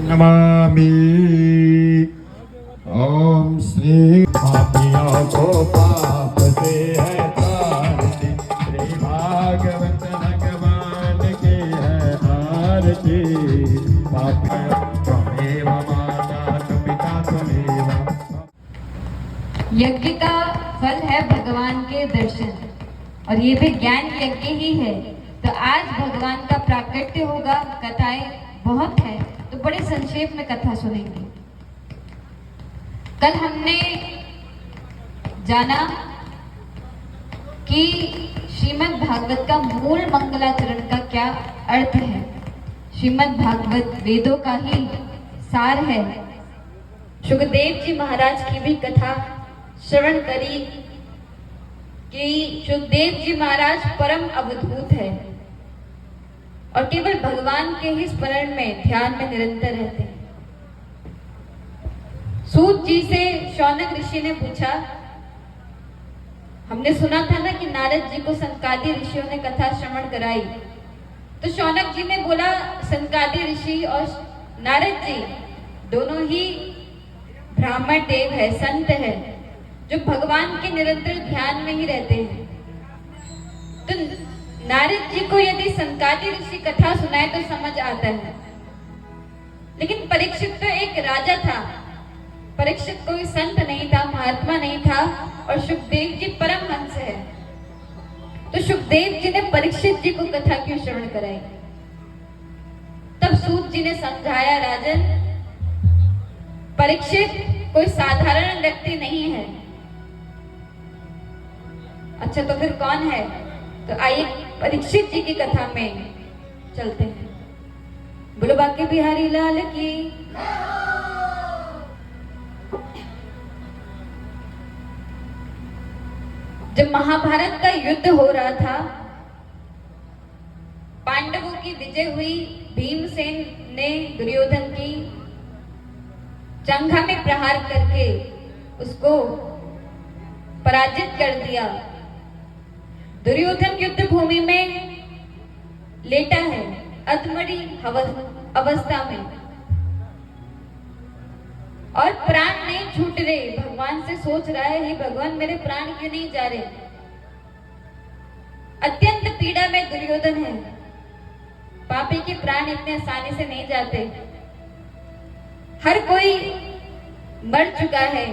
नमामि। ओम श्री पापियों को पाप से है तारती, श्री भागवत भगवान की है आरती। त्वमेव माता च पिता त्वमेव। यज्ञ का फल है भगवान के दर्शन, और ये भी ज्ञान यज्ञ ही है। तो आज भगवान का प्राकट्य होगा। कथाएं बहुत है, तो बड़े संक्षेप में कथा सुनेंगे। कल हमने जाना कि श्रीमद् भागवत का मूल मंगलाचरण का क्या अर्थ है। श्रीमद् भागवत वेदों का ही सार है। सुखदेव जी महाराज की भी कथा श्रवण करी कि सुखदेव जी महाराज परम अवधूत है और केवल भगवान के ही स्मरण में, ध्यान में निरंतर रहते हैं। सूत जी से शौनक ऋषि ने पूछा, हमने सुना था ना कि नारद जी को सनकादि ऋषियों ने कथा श्रवण कराई। तो शौनक जी ने बोला, सनकादि ऋषि और नारद जी दोनों ही ब्राह्मण देव है, संत है, जो भगवान के निरंतर ध्यान में ही रहते हैं। तो नारद जी को यदि सनकादि ऋषि कथा सुनाए तो समझ आता है, लेकिन परीक्षित तो एक राजा था। परीक्षित कोई संत नहीं था, महात्मा नहीं था, और सुखदेव जी परमहंस है। तो सुखदेव जी ने परीक्षित जी को कथा क्यों श्रवण कराई? तब सूत जी ने समझाया, राजन, परीक्षित कोई साधारण व्यक्ति नहीं है। अच्छा, तो फिर कौन है? तो आइए परीक्षित जी की कथा में चलते हैं। बोलो बांके बिहारी लाल की। जब महाभारत का युद्ध हो रहा था, पांडवों की विजय हुई, भीमसेन ने दुर्योधन की जंघा में प्रहार करके उसको पराजित कर दिया। दुर्योधन युद्ध भूमि में लेटा है, अधमरी अवस्था में, और प्राण नहीं छूट रहे। भगवान से सोच रहा है, हे भगवान, मेरे प्राण क्यों नहीं जा रहे? अत्यंत पीड़ा में दुर्योधन है। पापी के प्राण इतने आसानी से नहीं जाते। हर कोई मर चुका है।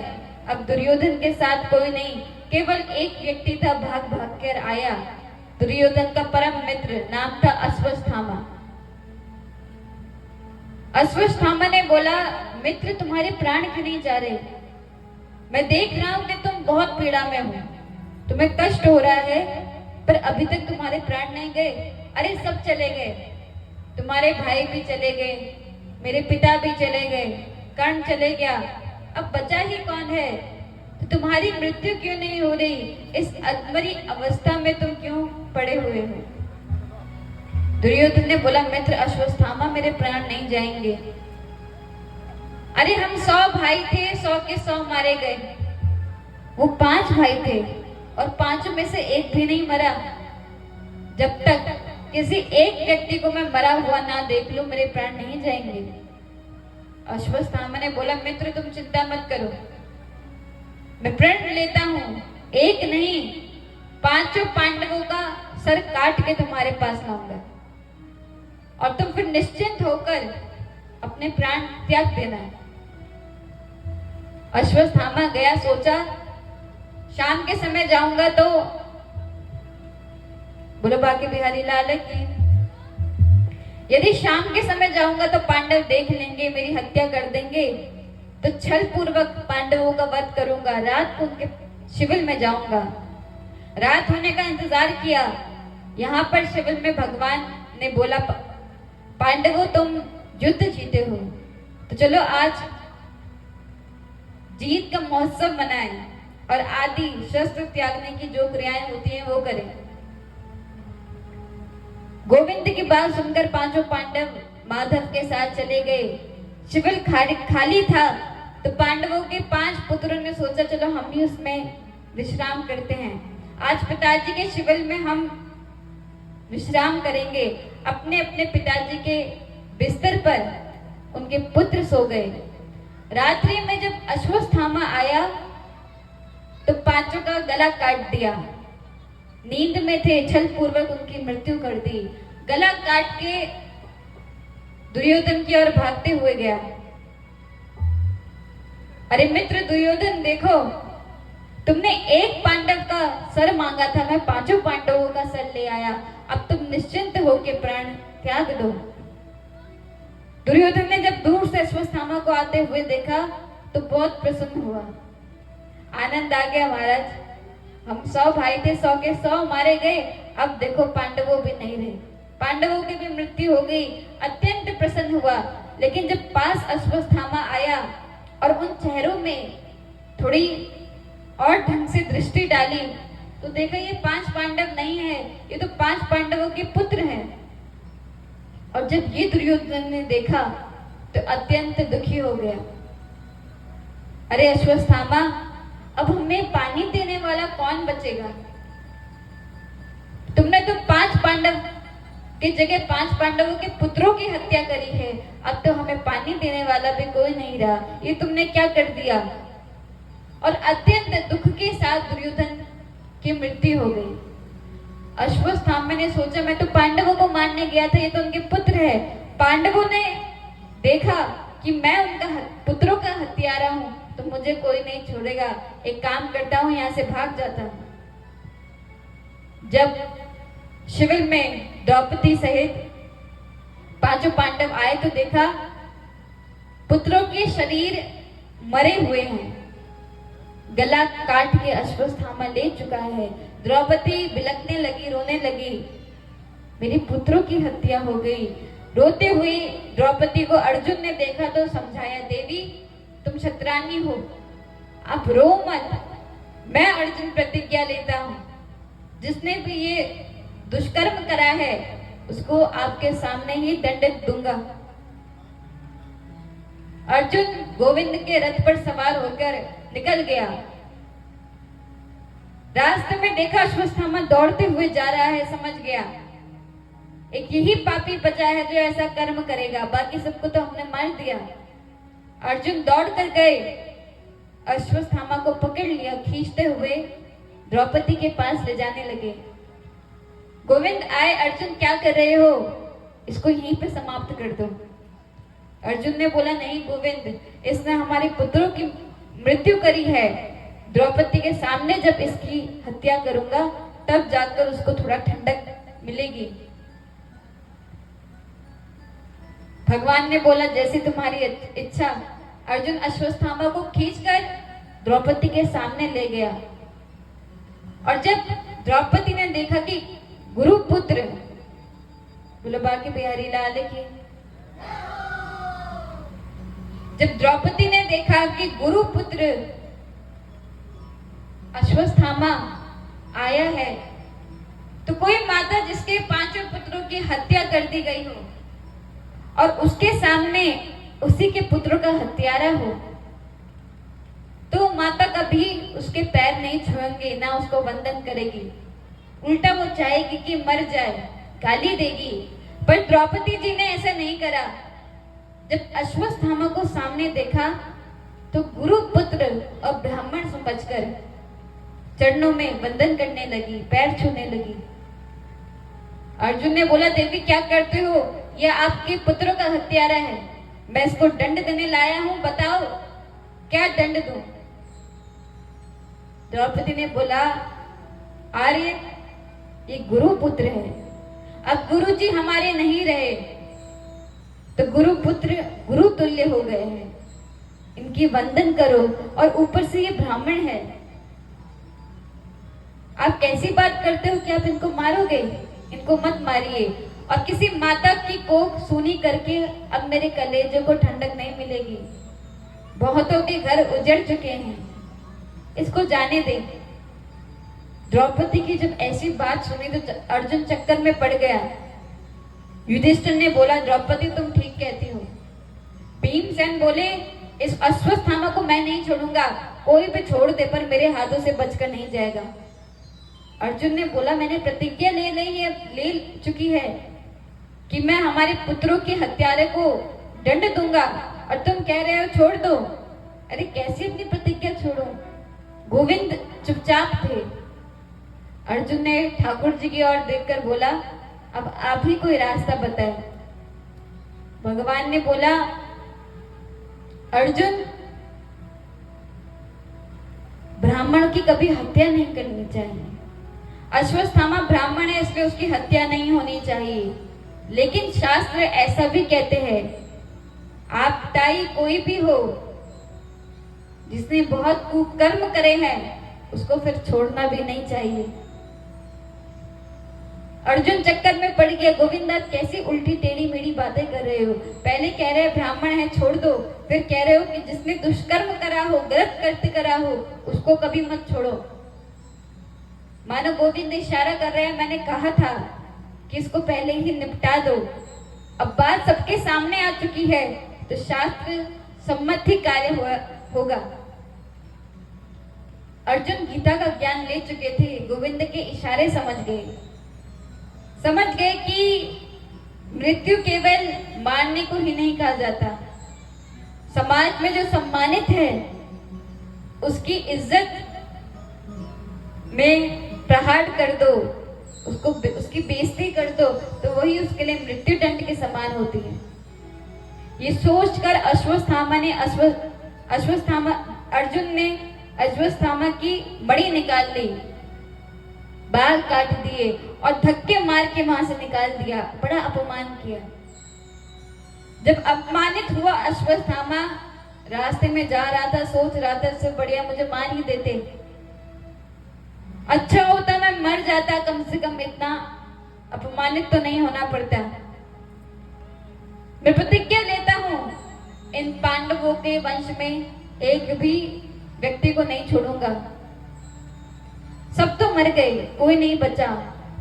अब दुर्योधन के साथ कोई नहीं, केवल एक व्यक्ति था, भाग भाग कर आया। दुर्योधन का परम मित्र, नाम था अश्वत्थामा। अश्वत्थामा ने बोला, मित्र, तुम्हारे प्राण क्यों नहीं जा रहे? मैं देख रहा हूं कि तुम बहुत पीड़ा में हो, तुम्हें कष्ट हो रहा है, पर अभी तक तुम्हारे प्राण नहीं गए। अरे सब चले गए, तुम्हारे भाई भी चले गए, मेरे पिता भी चले गए, कर्ण चले गया, अब बचा ही कौन है? तो तुम्हारी मृत्यु क्यों नहीं हो रही? इस अधमरी अवस्था में तुम क्यों पड़े हुए हो? दुर्योधन ने बोला, मित्र अश्वत्थामा, मेरे प्राण नहीं जाएंगे। अरे हम 100 भाई थे, 100 के 100 मारे गए। वो 5 भाई थे और 5 में से एक भी नहीं मरा। जब तक किसी एक व्यक्ति को मैं मरा हुआ ना देख लूं, मेरे प्राण नहीं जाएंगे। अश्वत्थामा ने बोला, मित्र तुम चिंता मत करो, मैं प्रण लेता हूं, एक नहीं 5 पांडवों का सर काट के तुम्हारे पास लाऊंगा, और तुम फिर निश्चिंत होकर अपने प्राण त्याग देना। अश्वत्थामा गया, सोचा शाम के समय जाऊंगा तो, बोलो बांके बिहारी लाल की, यदि शाम के समय जाऊंगा तो पांडव देख लेंगे, मेरी हत्या कर देंगे, तो छल पूर्वक पांडवों का वध करूंगा। रात को उनके शिविर में जाऊंगा। रात होने का इंतजार किया। यहाँ पर शिविर में भगवान ने बोला, पांडवों तुम युद्ध जीते हो, तो चलो आज जीत का महोत्सव मनाएं और आदि शस्त्र त्यागने की जो क्रियाएं होती हैं वो करें। गोविंद की बात सुनकर 5 पांडव माधव के साथ चले गए। शिविर खाली था, तो पांडवों के 5 पुत्रों ने सोचा, चलो हम भी उसमें विश्राम करते हैं। आज पिताजी के शिविर में हम विश्राम करेंगे। अपने अपने पिताजी के बिस्तर पर उनके पुत्र सो गए। रात्रि में जब अश्वत्थामा आया तो पांचों का गला काट दिया। नींद में थे, छल पूर्वक उनकी मृत्यु कर दी। गला काट के दुर्योधन की ओर भागते हुए गया। अरे मित्र दुर्योधन, देखो, तुमने एक पांडव का सर मांगा था, मैं पांचों पांडवों का सर ले आया। अब तुम निश्चिंत होकर प्राण त्याग दो। दुर्योधन ने जब दूर से अश्वत्थामा को आते हुए देखा तो बहुत प्रसन्न हुआ। आनंद आ गया, महाराज, हम 100 भाई थे, 100 के 100 मारे गए, अब देखो पांडवों भी नहीं रहे, पांडवों की भी मृत्यु हो गई। अत्यंत प्रसन्न हुआ। लेकिन जब पास अश्वत्थामा आया और उन चेहरों में थोड़ी और ढंग से दृष्टि डाली तो देखा ये 5 पांडव नहीं है, ये तो 5 पांडवों के पुत्र हैं। और जब ये दुर्योधन ने देखा तो अत्यंत दुखी हो गया। अरे अश्वत्थामा, अब हमें पानी देने वाला कौन बचेगा? तुमने तो 5 पांडव की जगह 5 पांडवों के पुत्रों की हत्या करी है, अब तो हमें पानी देने वाला भी कोई नहीं रहा। ये तुमने क्या कर दिया? और अत्यंत दुख के साथ दुर्योधन की मृत्यु हो गई। अश्वत्थामा ने सोचा मैं तो पांडवों को मारने गया था, ये तो उनके पुत्र है। पांडवों ने देखा कि मैं उनका पुत्रों का हत्यारा हूं तो मुझे कोई नहीं छोड़ेगा। एक काम करता हूं, यहां से भाग जाता हूं। जब शिविर में द्रौपदी सहित 5 पांडव आए तो देखा पुत्रों के शरीर मरे हुए हैं, गला काट के अश्वत्थामा ले चुका है। द्रौपदी बिलखने लगी, रोने लगी, मेरी पुत्रों की हत्या हो गई। रोते हुए द्रौपदी को अर्जुन ने देखा तो समझाया, देवी तुम क्षत्राणी हो, आप रो मत, मैं अर्जुन प्रतिज्ञा लेता हूं, जिसने भी ये दुष्कर्म करा है उसको आपके सामने ही दंडित दूंगा। अर्जुन गोविंद के रथ पर सवार होकर निकल गया। रास्ते में देखा अश्वत्थामा दौड़ते हुए जा रहा है, समझ गया एक यही पापी बचा है जो ऐसा कर्म करेगा, बाकी सबको तो हमने मार दिया। अर्जुन दौड़ कर गए, अश्वत्थामा को पकड़ लिया, खींचते हुए द्रौपदी के पास ले जाने लगे। गोविंद आए, अर्जुन क्या कर रहे हो, इसको यहीं पे समाप्त कर दो। अर्जुन ने बोला, नहीं गोविंद, इसने हमारे पुत्रों की मृत्यु करी है, द्रौपदी के सामने जब इसकी हत्या करूंगा तब जाकर उसको थोड़ा ठंडक मिलेगी। भगवान ने बोला, जैसी तुम्हारी इच्छा। अर्जुन अश्वत्थामा को खींचकर द्रौपदी के सामने ले गया। और जब द्रौपदी ने देखा कि गुरुपुत्र, बोलो बाकी बिहारी लाल की, जब द्रौपदी ने देखा कि गुरुपुत्र अश्वत्थामा आया है, तो कोई माता जिसके 5 पुत्रों की हत्या कर दी गई हो और उसके सामने उसी के पुत्रों का हत्यारा हो, तो माता कभी उसके पैर नहीं छुएंगे, ना उसको वंदन करेगी, उल्टा वो चाहेगी कि मर जाए, गाली देगी। पर द्रौपदी जी ने ऐसा नहीं करा। जब अश्वत्थामा को सामने देखा तो गुरुपुत्र और ब्राह्मण समझकर चरणों में वंदन करने लगी, पैर छूने लगी। अर्जुन ने बोला, देवी क्या करते हो, यह आपके पुत्रों का हत्यारा है, मैं इसको दंड देने लाया हूं, बताओ क्या दंड दूं। द्रौपदी ने बोला, आर्य ये गुरुपुत्र है, अब गुरु जी हमारे नहीं रहे तो गुरुपुत्र गुरु तुल्य हो गए हैं, इनकी वंदन करो, और ऊपर से ये ब्राह्मण है, आप कैसी बात करते हो कि आप इनको मारोगे, इनको मत मारिए। और किसी माता की कोख सूनी करके अब मेरे कलेजे को ठंडक नहीं मिलेगी, बहुतों के घर उजड़ चुके हैं, इसको जाने दे। द्रौपदी की जब ऐसी बात सुनी तो अर्जुन चक्कर में पड़ गया। युधिष्ठिर ने बोला, द्रौपदी तुम ठीक कहती हो। भीमसेन बोले, इस अश्वत्थामा को मैं नहीं छोड़ूंगा, कोई भी छोड़ दे पर मेरे हाथों से बचकर नहीं जाएगा। अर्जुन ने बोला, मैंने प्रतिज्ञा ले चुकी है, कि मैं हमारे पुत्रों के हत्यारे को दंड दूंगा और तुम कह रहे हो छोड़ दो। अरे कैसे अपनी प्रतिज्ञा छोड़ो? गोविंद चुपचाप थे। अर्जुन ने ठाकुर जी की ओर देखकर बोला, अब आप ही कोई रास्ता बताएं। भगवान ने बोला, अर्जुन, ब्राह्मण की कभी हत्या नहीं करनी चाहिए। अश्वत्थामा ब्राह्मण है, इसलिए उसकी हत्या नहीं होनी चाहिए। लेकिन शास्त्र ऐसा भी कहते हैं, आपताई कोई भी हो जिसने बहुत कुकर्म करे हैं, उसको फिर छोड़ना भी नहीं चाहिए। अर्जुन चक्कर में पड़ गया, गोविंद आप कैसी उल्टी टेढ़ी मेढ़ी बातें कर रहे हो? पहले कह रहे हैं ब्राह्मण है छोड़ दो, फिर कह रहे हो कि जिसने दुष्कर्म करा हो, गलत कृत्य करा हो, उसको कभी मत छोड़ो। मानो गोविंद इशारा कर रहे हैं, मैंने कहा था कि इसको पहले ही निपटा दो। अब बात सबके सामने आ चुकी है तो शास्त्र सम्मत ही कार्य होगा। अर्जुन गीता का ज्ञान ले चुके थे, गोविंद के इशारे समझ गए कि मृत्यु केवल मारने को ही नहीं कहा जाता। समाज में जो सम्मानित है उसकी इज्जत में प्रहार कर दो, उसकी बेइज्जती कर दो, तो वही उसके लिए मृत्यु दंड के समान होती है। ये सोचकर अर्जुन ने अश्वत्थामा की मणि निकाल ली, बाल काट दिए और धक्के मार के वहां से निकाल दिया। बड़ा अपमान किया। जब अपमानित हुआ अश्वत्थामा, रास्ते में जा रहा था, सोच रहा था इससे बढ़िया मुझे मार ही देते, अच्छा होता मैं मर जाता, कम से कम इतना अपमानित तो नहीं होना पड़ता। मैं प्रतिज्ञा लेता हूं, इन पांडवों के वंश में एक भी व्यक्ति को नहीं छोड़ूंगा। सब तो मर गए, कोई नहीं बचा,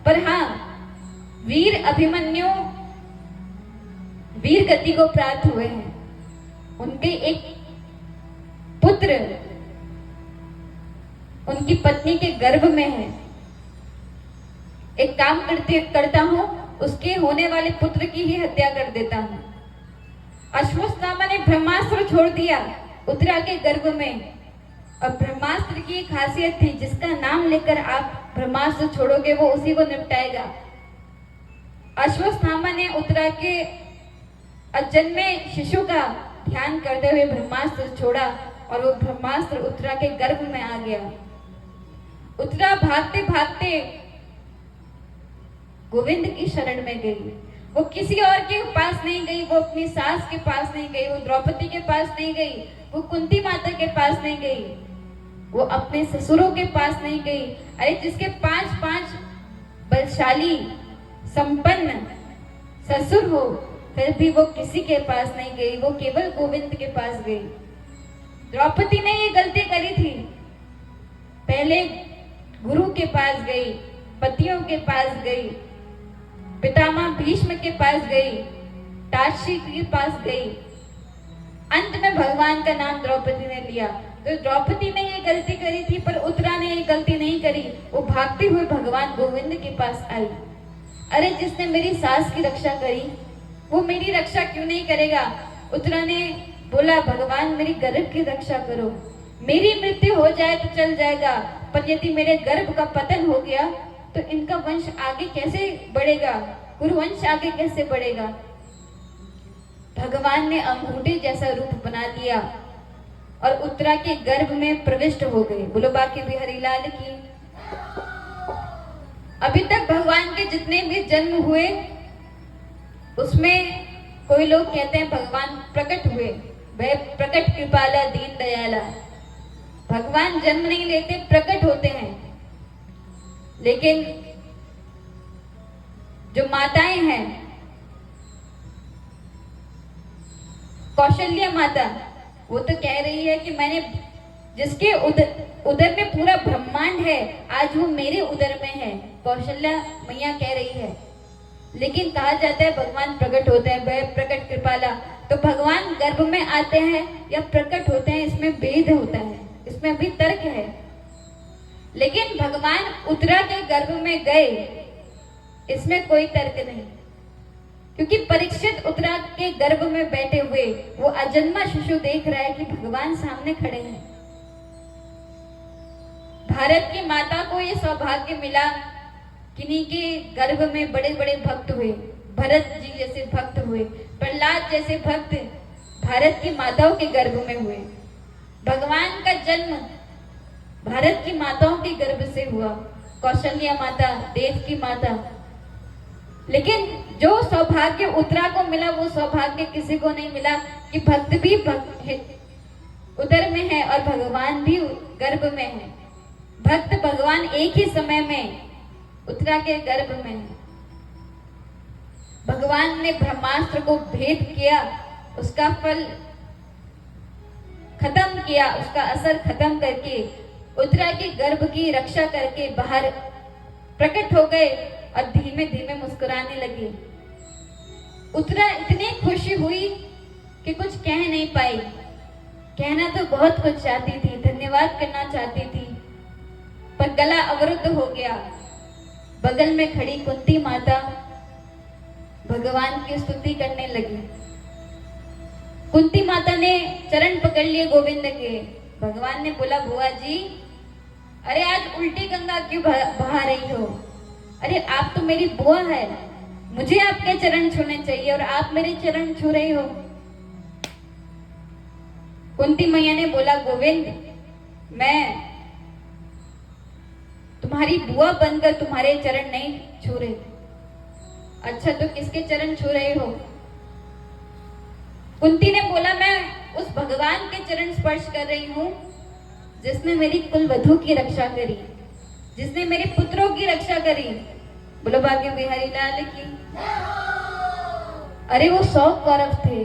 पर हाँ, वीर अभिमन्यु वीर गति को प्राप्त हुए हैं। उनके एक पुत्र उनकी पत्नी के गर्भ में है। एक काम करता हूं, उसके होने वाले पुत्र की ही हत्या कर देता हूं। अश्वत्थामा ने ब्रह्मास्त्र छोड़ दिया उत्तरा के गर्भ में। और ब्रह्मास्त्र की खासियत थी, जिसका नाम लेकर आप ब्रह्मास्त्र छोड़ोगे वो उसी को निपटाएगा। अश्वत्थामा ने उत्तरा के अजन्मे शिशु का ध्यान करते हुए ब्रह्मास्त्र छोड़ा और वो ब्रह्मास्त्र उत्तरा के गर्भ में आ गया। उत्तरा भागते भागते गोविंद की शरण में गई। वो किसी और के पास नहीं गई, वो अपनी सास के पास नहीं गई, वो द्रौपदी के पास नहीं गई, वो कुंती माता के पास नहीं गई, वो अपने ससुरों के पास नहीं गई। अरे जिसके 5 बलशाली संपन्न ससुर हो, फिर भी वो किसी के पास नहीं गई, वो केवल गोविंद के पास गई। द्रौपदी ने ये गलती करी थी, पहले गुरु के पास गई, पतियों के पास गई, पितामह भीष्म के पास गई, ताशी के पास गई, अंत में भगवान का नाम द्रौपदी ने लिया। तो द्रौपदी ने ये गलती करी थी, पर उत्तरा ने ये गलती नहीं करी। वो भागते हुए भगवान गोविंद के पास आई। अरे जिसने मेरी सास की रक्षा करी, वो मेरी रक्षा क्यों नहीं करेगा? उत्तरा ने बोला, भगवान मेरी गर्भ की रक्षा करो, मेरी मृत्यु हो जाए तो चल जाएगा, पर यदि मेरे गर्भ का पतन हो गया तो इनका वंश आगे कैसे बढ़ेगा, कुरुवंश आगे कैसे बढ़ेगा? भगवान ने अंगूठे जैसा रूप बना लिया और उत्तरा के गर्भ में प्रविष्ट हो गए। बोलो बाकी बिहारी लाल की। अभी तक भगवान के जितने भी जन्म हुए उसमें कोई लोग कहते हैं भगवान प्रकट हुए, वह प्रकट कृपाला दीन दयाला। भगवान जन्म नहीं लेते, प्रकट होते हैं। लेकिन जो माताएं हैं, कौशल्या माता, वो तो कह रही है कि मैंने जिसके उदर में पूरा ब्रह्मांड है, आज वो मेरे उदर में है। कौशल्या मैया कह रही है। लेकिन कहा जाता है भगवान प्रकट होते हैं, वह प्रकट कृपाला। तो भगवान गर्भ में आते हैं या प्रकट होते हैं, इसमें भेद होता है, इसमें भी तर्क है। लेकिन भगवान उत्तरा के गर्भ में गए, इसमें कोई तर्क नहीं। क्योंकि परीक्षित उत्तरा के गर्भ में बैठे हुए वो अजन्मा शिशु देख रहा है कि भगवान सामने खड़े हैं। भारत की माता को ये सौभाग्य मिला, किन्हीं के गर्भ में बड़े बड़े भक्त हुए, भरत जी जैसे भक्त हुए, प्रहलाद जैसे भक्त भारत की माताओं के गर्भ में हुए। भगवान का जन्म भारत की माताओं के गर्भ से हुआ, कौशल्या माता, देव की माता। लेकिन जो सौभाग्य उत्तरा को मिला वो सौभाग्य किसी को नहीं मिला कि भक्त भी उदर में है और भगवान भी गर्भ में है। भक्त भगवान एक ही समय में उत्तरा के गर्भ में है। भगवान ने ब्रह्मास्त्र को भेद किया, उसका फल खत्म किया, उसका असर खत्म करके उत्तरा के गर्भ की रक्षा करके बाहर प्रकट हो गए और धीमे धीमे मुस्कुराने लगे। उत्तरा इतनी खुशी हुई कि कुछ कह नहीं पाई। कहना तो बहुत कुछ चाहती थी, धन्यवाद करना चाहती थी, पर गला अवरुद्ध हो गया। बगल में खड़ी कुंती माता भगवान की स्तुति करने लगी। कुंती माता ने चरण पकड़ लिए गोविंद के। भगवान ने बोला, बुआ जी, अरे आज उल्टी गंगा क्यों बहा रही हो? अरे आप तो मेरी बुआ है, मुझे आपके चरण छूने चाहिए और आप मेरे चरण छू रही हो। कुंती मैया ने बोला, गोविंद, मैं तुम्हारी बुआ बनकर तुम्हारे चरण नहीं छू रही। अच्छा, तो किसके चरण छू रहे हो? कुंती ने बोला, मैं उस भगवान के चरण स्पर्श कर रही हूँ जिसने मेरी कुलवधू की रक्षा करी, जिसने मेरे पुत्रों की रक्षा करी। बोलो भाग्य बिहारी लाल की। अरे वो 100 कौरव थे,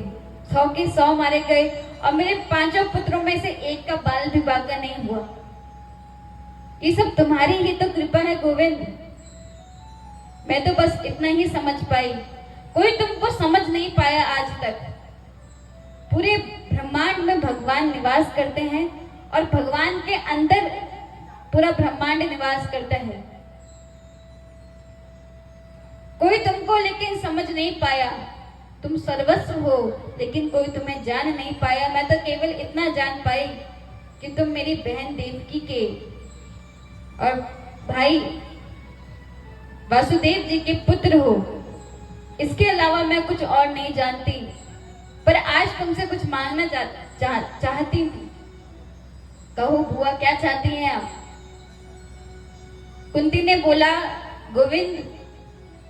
100 के 100 मारे गए और मेरे 5 पुत्रों में से एक का बाल भी बाका नहीं हुआ। ये सब तुम्हारी ही तो कृपा है गोविंद। मैं तो बस इतना ही समझ पाई, कोई तुमको समझ नहीं पाया आज तक। पूरे ब्रह्मांड में भगवान निवास करते हैं और भगवान के अंदर पूरा ब्रह्मांड निवास करता है। कोई तुमको लेकिन समझ नहीं पाया। तुम सर्वस्व हो लेकिन कोई तुम्हें जान नहीं पाया। मैं तो केवल इतना जान पाई कि तुम मेरी बहन देवकी के और भाई वासुदेव जी के पुत्र हो। इसके अलावा मैं कुछ और नहीं जानती, पर आज तुमसे कुछ मांगना चाहती हूँ। कहो बुआ, क्या चाहती हैं आप? कुंती ने बोला, गोविंद,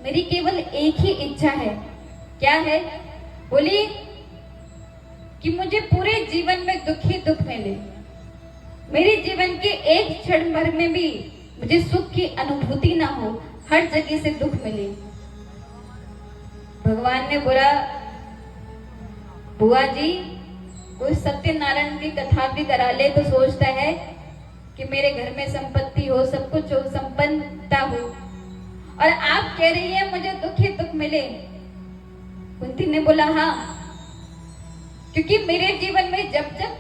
मेरी केवल एक ही इच्छा है। क्या है? बोली कि मुझे पूरे जीवन में दुख ही दुख मिले। मेरे जीवन के एक क्षण भर में भी मुझे सुख की अनुभूति ना हो, हर जगह से दुख मिले। भगवान ने बोला, बुआ जी, कोई सत्यनारायण की कथा भी करा ले तो सोचता है कि मेरे घर में संपत्ति हो, सब कुछ हो, संपन्नता हो, और आप कह रही है मुझे दुख ही दुख मिले। कुंती ने बोला, हाँ, क्योंकि मेरे जीवन में जब जब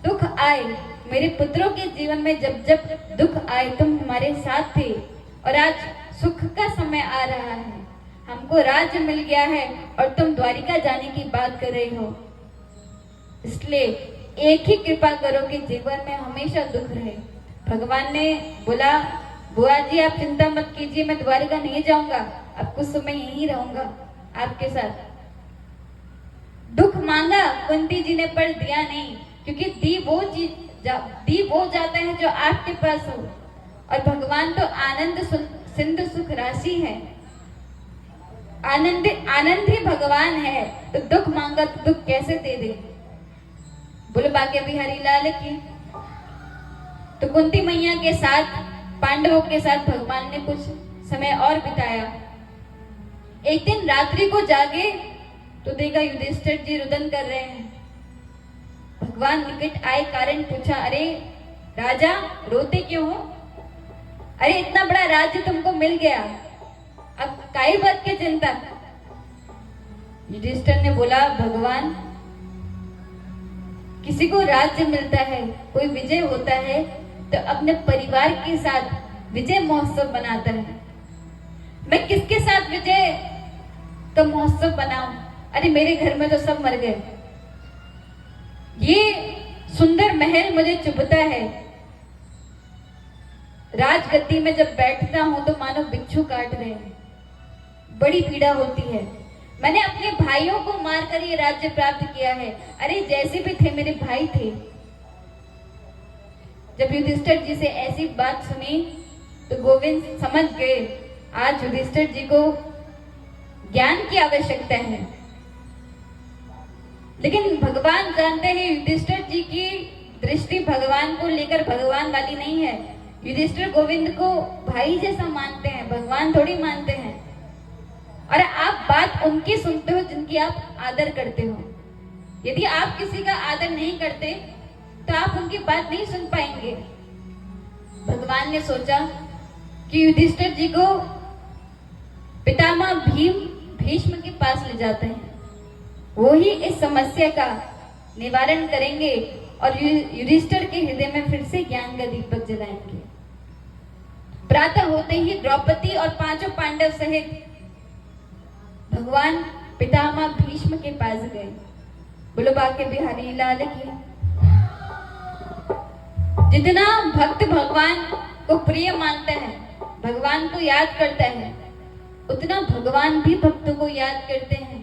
दुख आए, मेरे पुत्रों के जीवन में जब जब दुख आए, तुम हमारे साथ थे, और आज सुख का समय आ रहा है। हमको राज्य मिल गया है और तुम द्वारिका जाने की बात कर रहे हो। इसलिए एक ही कृपा करो कि जीवन में हमेशा दुख रहे। भगवान ने बोला, बुआ जी, आप चिंता मत कीजिए, मैं द्वारिका नहीं जाऊंगा, अब कुछ समय यहीं रहूंगा आपके साथ। दुख मांगा कुंती जी ने, पर दिया नहीं, क्योंकि दी वो जाता है जो आपके पास हो, और भगवान तो आनंद सिंधु सुख राशि है। आनंद ही भगवान है, तो दुख मांगा तो दुख कैसे दे दे? बोलो बाके बिहारी लाल की। तो कुंती मैया के साथ, पांडवों के साथ भगवान ने कुछ समय और बिताया। एक दिन रात्रि को जागे तो देखा युधिष्ठिर जी रुदन कर रहे हैं। भगवान निकट आए, कारण पूछा, अरे राजा, रोते क्यों हो? अरे इतना बड़ा राज्य तुमको मिल गया, अब काई बात की चिंता? युधिष्ठिर ने बोला, भगवान, किसी को राज्य मिलता है, कोई विजय होता है, तो अपने परिवार के साथ विजय महोत्सव मनाता है। मैं किसके साथ विजय का महोत्सव बनाऊं। अरे मेरे घर में तो सब मर गए। ये सुंदर महल मुझे चुभता है। राजगद्दी में जब बैठता हूं तो मानो बिच्छू काट रहे हैं, बड़ी पीड़ा होती है। मैंने अपने भाइयों को मारकर ये राज्य प्राप्त किया है। अरे जैसे भी थे मेरे भाई थे। जब युधिष्ठिर जी से ऐसी बात सुनी तो गोविंद समझ गए आज युधिष्ठिर जी को ज्ञान की आवश्यकता है। लेकिन भगवान जानते हैं युधिष्ठिर जी की दृष्टि भगवान को लेकर भगवान वाली नहीं है। युधिष्ठिर गोविंद को भाई जैसा मानते हैं, भगवान थोड़ी मानते हैं। और आप बात उनकी सुनते हो जिनकी आप आदर करते हो। यदि आप किसी का आदर नहीं करते तो आप उनकी बात नहीं सुन पाएंगे। भगवान ने सोचा कि युधिष्ठिर जी को पितामह भीष्म के पास ले जाते हैं, वो ही इस समस्या का निवारण करेंगे और युधिष्ठिर के हृदय में फिर से ज्ञान का दीपक जलाएंगे। प्रातः होते ही द्रौपदी और पांचों पांडव सहित भगवान पितामह भीष्म के पास गए। बोलो बाके बिहारी लाल की। जितना भक्त भगवान को प्रिय मानता है, भगवान को याद करता है, उतना भगवान भी भक्तों को याद करते हैं।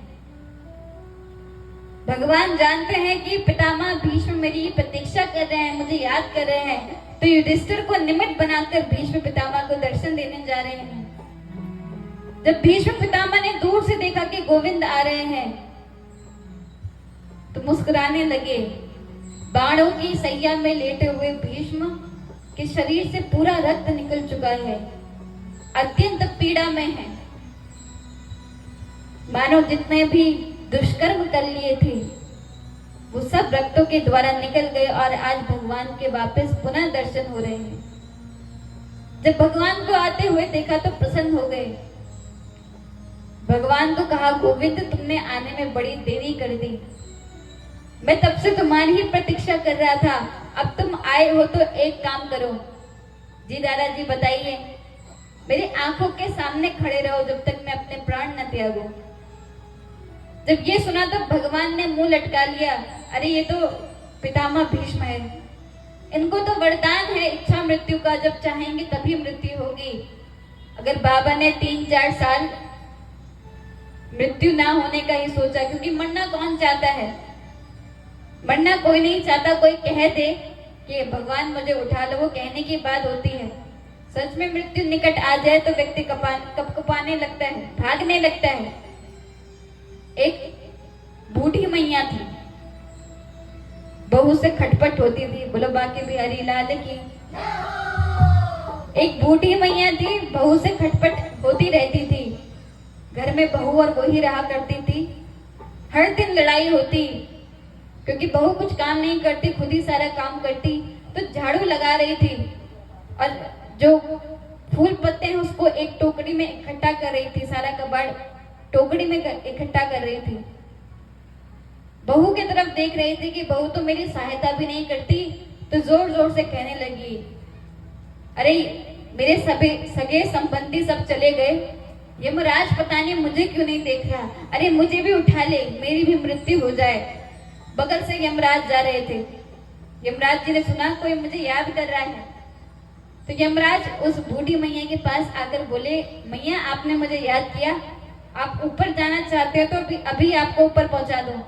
भगवान जानते हैं कि पितामह भीष्म मेरी प्रतीक्षा कर रहे हैं, मुझे याद कर रहे हैं, तो युधिष्ठिर को निमित्त बनाकर भीष्म पितामह को दर्शन देने जा रहे हैं। जब भीष्म पितामह ने दूर से देखा कि गोविंद आ रहे हैं तो मुस्कुराने लगे। बाणों की सैया में लेटे हुए भीष्म के शरीर से पूरा रक्त निकल चुका है, अत्यंत पीड़ा में है। मानो जितने भी दुष्कर्म कर लिए थे वो सब रक्तों के द्वारा निकल गए और आज भगवान के वापस पुनः दर्शन हो रहे हैं। जब भगवान को आते हुए देखा तो प्रसन्न हो गए। भगवान को कहा, गोविंद तुमने आने में बड़ी देरी कर दी, मैं तब से तुम्हारी ही प्रतीक्षा कर रहा था, अब तुम आए हो तो एक काम करो। जी दादाजी बताइए। मेरी आंखों के सामने खड़े रहो जब तक मैं अपने प्राण न त्यागूं। जब ये सुना तो भगवान ने मुंह लटका लिया। अरे ये तो पितामह भीष्म है, इनको तो वरदान है इच्छा मृत्यु का, जब चाहेंगे तभी मृत्यु होगी। अगर बाबा ने 3-4 साल मृत्यु ना होने का ही सोचा, क्योंकि मरना कौन चाहता है, मरना कोई नहीं चाहता। कोई कह दे कि भगवान मुझे उठा लो, वो कहने की बात होती है। सच में मृत्यु निकट आ जाए तो व्यक्ति कपकपाने लगता है, भागने लगता है। एक बूढ़ी मैया थी, बहू से खटपट होती थी। बोलो बाकी बिहारी लाल की। एक बूढ़ी मैया थी, बहू से खटपट होती रहती थी। घर में बहू और वही रहा करती थी। हर दिन लड़ाई होती, क्योंकि बहू कुछ काम नहीं करती, खुद ही सारा काम करती। तो झाड़ू लगा रही थी और जो फूल पत्ते हैं उसको एक टोकरी में इकट्ठा कर रही थी, सारा कबाड़ टोकरी में इकट्ठा कर रही थी। बहू की तरफ देख रही थी कि बहू तो मेरी सहायता भी नहीं करती, तो जोर जोर से कहने लगी, अरे मेरे सगे संबंधी सब चले गए, यमराज पता नहीं मुझे क्यों नहीं देख रहा, अरे मुझे भी उठा ले, मेरी भी मृत्यु हो जाए। बगल से यमराज जा रहे थे। यमराज जी ने सुना कोई मुझे याद कर रहा है, तो यमराज उस बूढ़ी मैया के पास आकर बोले, मैया आपने मुझे याद किया, आप ऊपर जाना चाहते हो तो अभी आपको ऊपर पहुंचा दूं।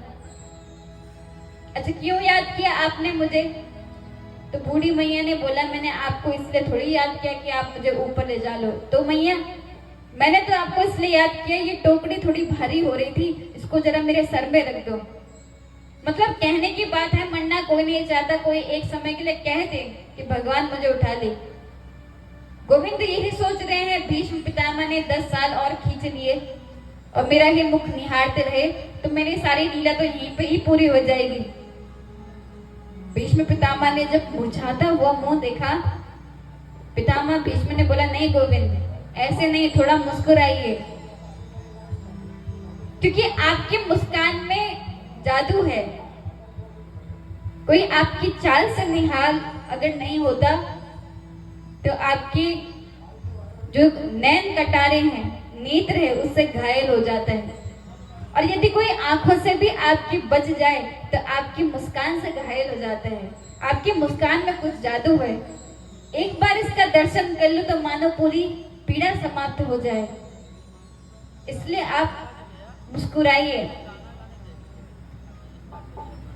अच्छा क्यों याद किया आपने मुझे? तो बूढ़ी मैया ने बोला, मैंने आपको इसलिए थोड़ी याद किया कि आप मुझे ऊपर ले जा लो। तो मैया मैंने तो आपको इसलिए याद किया, ये टोकरी थोड़ी भारी हो रही थी, इसको जरा मेरे सर में रख दो। मतलब कहने की बात है, मरना कोई नहीं चाहता, कोई एक समय के लिए कह दे कि भगवान मुझे उठा ले। गोविंद यही सोच रहे हैं, भीष्म पितामह ने 10 साल और खींच लिए और मेरा ही मुख निहारते रहे तो मेरी सारी लीला तो यहीं पे ही पूरी हो जाएगी। भीष्म पितामह ने जब मुरझाता हुआ मुंह देखा, पितामह भीष्म ने बोला, नहीं गोविंद ऐसे नहीं, थोड़ा मुस्कुराइए, क्योंकि आपकी मुस्कान में जादू है। कोई आपकी चाल से निहाल अगर नहीं होता तो आपकी जो नैन कटारे हैं, नेत्र है, उससे घायल हो जाता है। और यदि कोई आंखों से भी आपकी बच जाए तो आपकी मुस्कान से घायल हो जाता है। आपकी मुस्कान में कुछ जादू है। एक बार इसका दर्शन कर लो तो मानो पूरी पीड़ा समाप्त हो जाए। इसलिए आप मुस्कुराइए।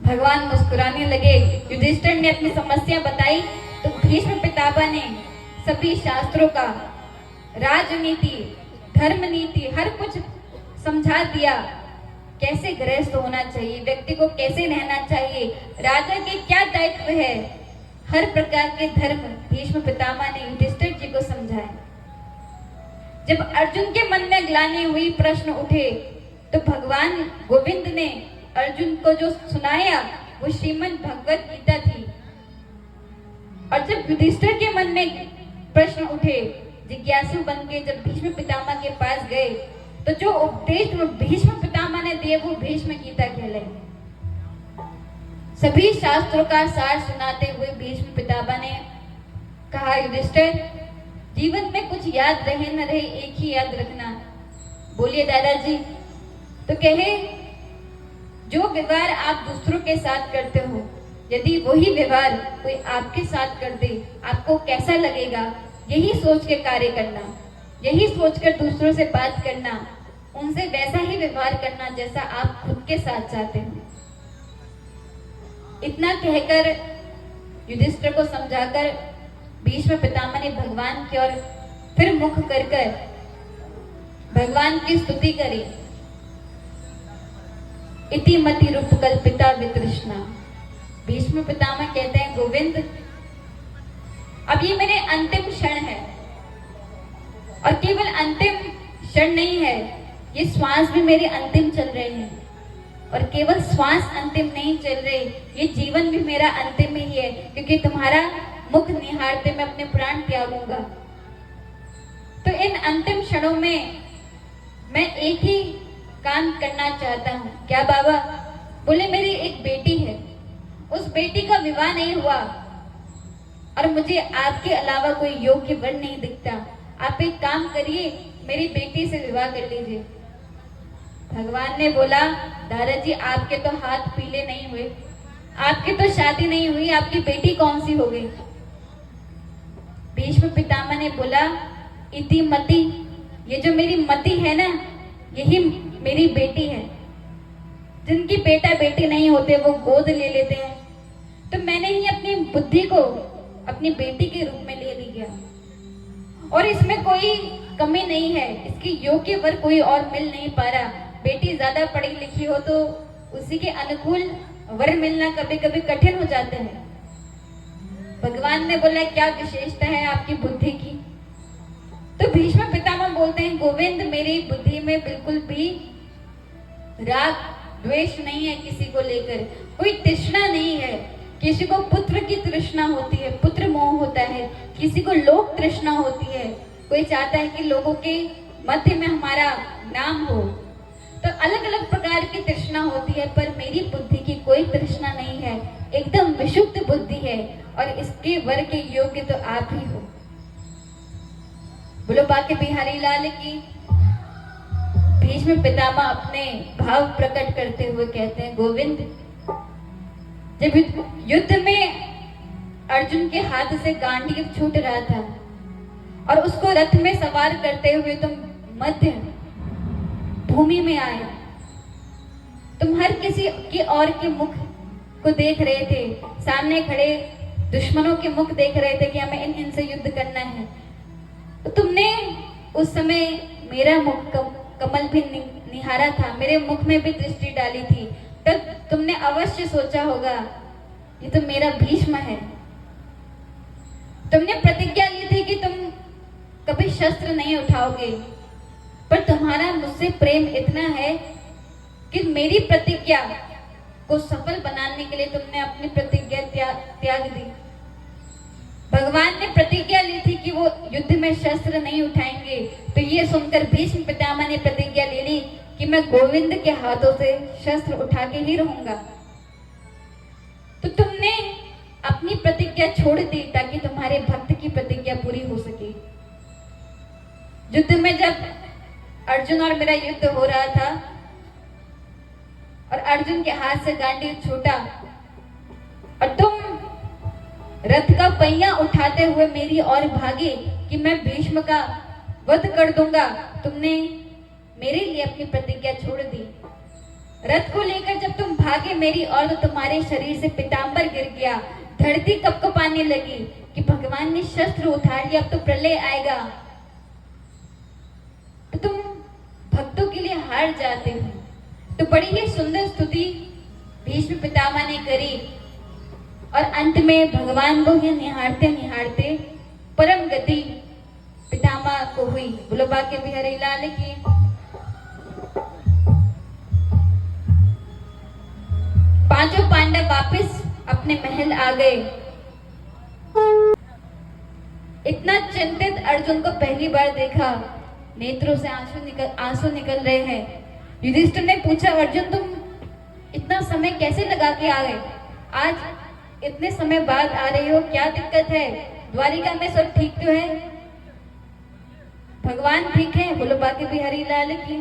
भगवान मुस्कुराने लगे। युधिष्ठिर ने अपनी समस्या बताई तो भीष्म पितामह ने सभी शास्त्रों का, राजनीति, धर्म नीति, हर कुछ समझा दिया। कैसे गृहस्थ होना चाहिए, व्यक्ति को कैसे रहना चाहिए, राजा के क्या दायित्व है, हर प्रकार के धर्म भीष्म पितामह ने युधिष्ठिर जी को समझाए। जब अर्जुन के मन में ग्लानि हुई, प्रश्न उठे, तो भगवान गोविंद ने अर्जुन को जो सुनाया वो श्रीमद् भगवत गीता थी। और जब युधिष्ठिर के मन में प्रश्न उठे, जिज्ञासु बन के जब भीष्म पितामह के पास गए, तो जो उपदेश भीष्म पितामह ने दिए वो भीष्म गीता कहलाई। सभी शास्त्रों का सार सुनाते हुए भीष्म पितामह ने कहा, युधिष्ठिर, जीवन में कुछ याद रहे न रहे, एक ही याद रखना। बोलिए दादाजी। तो कहे, जो व्यवहार आप दूसरों के साथ करते हो, यदि वही व्यवहार कोई आपके साथ कर दे, आपको कैसा लगेगा? यही सोच के कार्य करना, यही सोचकर दूसरों से बात करना, उनसे वैसा ही व्यवहार करना जैसा आप खुद के साथ चाहते हो। इतना कहकर युधिष्ठिर को समझाकर भीष्म पितामह ने भगवान की ओर फिर मुख कर भगवान की स्तुति करी। इति मति रूप कल्पिता वितृष्णा। भीष्म पितामह कहते हैं, गोविंद, अब ये मेरे अंतिम क्षण है, और केवल अंतिम क्षण नहीं है, ये श्वास भी मेरे अंतिम चल रहे हैं। और केवल श्वास अंतिम नहीं चल रहे, ये जीवन भी मेरा अंतिम ही है, क्योंकि तुम्हारा मुख निहारते मैं अपने प्राण त्यागूंगा। तो इन अंतिम क्षणों में मैं एक ही काम करना चाहता हूँ। क्या बाबा? बोले, मेरी एक बेटी है, उस बेटी का विवाह नहीं हुआ और मुझे आपके अलावा कोई योग्य वर नहीं दिखता। आप एक काम करिए, मेरी बेटी से विवाह कर लीजिए। भगवान ने बोला, दादाजी, आपके तो हाथ पीले नहीं हुए, आपकी तो शादी नहीं हुई, आपकी बेटी कौन सी हो गई? भीष्म पितामह ने बोला, इति मति, ये जो मेरी मति है ना, यही मेरी बेटी है। जिनकी बेटा बेटी नहीं होते वो गोद ले लेते हैं, तो मैंने ही अपनी बुद्धि को अपनी बेटी के रूप में ले लिया। और इसमें कोई कमी नहीं है, इसकी योग्य वर कोई और मिल नहीं पा रहा। बेटी ज्यादा पढ़ी लिखी हो तो उसी के अनुकूल वर मिलना कभी कभी कठिन हो जाता है। भगवान ने बोला, क्या विशेषता है आपकी बुद्धि की? तो भीष्म पितामह बोलते हैं, गोविंद, मेरी बुद्धि में बिल्कुल भी राग द्वेष नहीं है, किसी को लेकर कोई तृष्णा नहीं है। किसी को पुत्र की तृष्णा होती है, पुत्र मोह होता है, किसी को लोक तृष्णा होती है, कोई चाहता है कि लोगों के मध्य में हमारा नाम हो। तो अलग अलग प्रकार की तृष्णा होती है, पर मेरी बुद्धि की कोई तृष्णा नहीं है, एकदम विशुद्ध बुद्धि है, और इसके वर के योग्य तो आप ही हो। बोलो बाके बिहारी लाल की। भीष्म पितामह अपने भाव प्रकट करते हुए कहते हैं, गोविंद, जब युद्ध में अर्जुन के हाथ से गांडीव छूट रहा था और उसको रथ में सवार करते हुए तुम मध्य भूमि में आए, तुम हर किसी की और के मुख को देख रहे थे, सामने खड़े दुश्मनों के मुख देख रहे थे कि हमें इनसे युद्ध करना है। तो तुमने उस समय मेरा मुख कमल भी निहारा था, मेरे मुख में भी दृष्टि डाली थी, तब तुमने अवश्य सोचा होगा, ये तो मेरा भीष्म है। तुमने प्रतिज्ञा ली थी कि तुम कभी शस्त्र नहीं उठाओगे, पर तुम्हारा मुझसे प्रेम इतना है कि मेरी प्रतिज्ञा को सफल बनाने के लिए तुमने अपनी प्रतिज्ञा त्याग दी। भगवान ने प्रतिज्ञा ली थी कि वो युद्ध में शस्त्र नहीं उठाएंगे, तो ये सुनकर भीष्म पितामह ने प्रतिज्ञा ले ली कि मैं गोविंद के हाथों से शस्त्र उठा के ही रहूंगा। तो तुमने अपनी प्रतिज्ञा छोड़ दी ताकि तुम्हारे भक्त की प्रतिज्ञा पूरी हो सके। युद्ध में जब अर्जुन और मेरा युद्ध हो रहा था, और अर्जुन के हाथ से गांडीव छूटा और तुम रथ का पहिया उठाते हुए मेरी ओर भागे कि मैं भीष्म का वध कर दूंगा। तुमने मेरे लिए अपनी प्रतिज्ञा छोड़ दी। रथ को लेकर जब तुम भागे मेरी ओर तो तुम्हारे शरीर से पीतांबर गिर गया। धरती कपकपाने लगी कि भगवान ने शस्त्र उठा लिया, अब तो प्रलय आएगा। तो तुम भक्तों के लिए हार जाते हो। तो बड़ी ही सुंदर स्तुति भीष्म पितामह ने करी और अंत में भगवान को ही निहारते निहारते परम गति पितामह को हुई। बोलो बाके बिहारी लाल की। पांचों पांडव वापस अपने महल आ गए। इतना चिंतित अर्जुन को पहली बार देखा। नेत्रों से आंसू निकल रहे हैं। युधिष्ठिर ने पूछा, अर्जुन तुम इतना समय कैसे लगा के आ गए? आज इतने समय बाद आ रहे हो, क्या दिक्कत है? द्वारिका में सब ठीक तो है? भगवान ठीक है? बोलो बाकी बिहारी लाल की।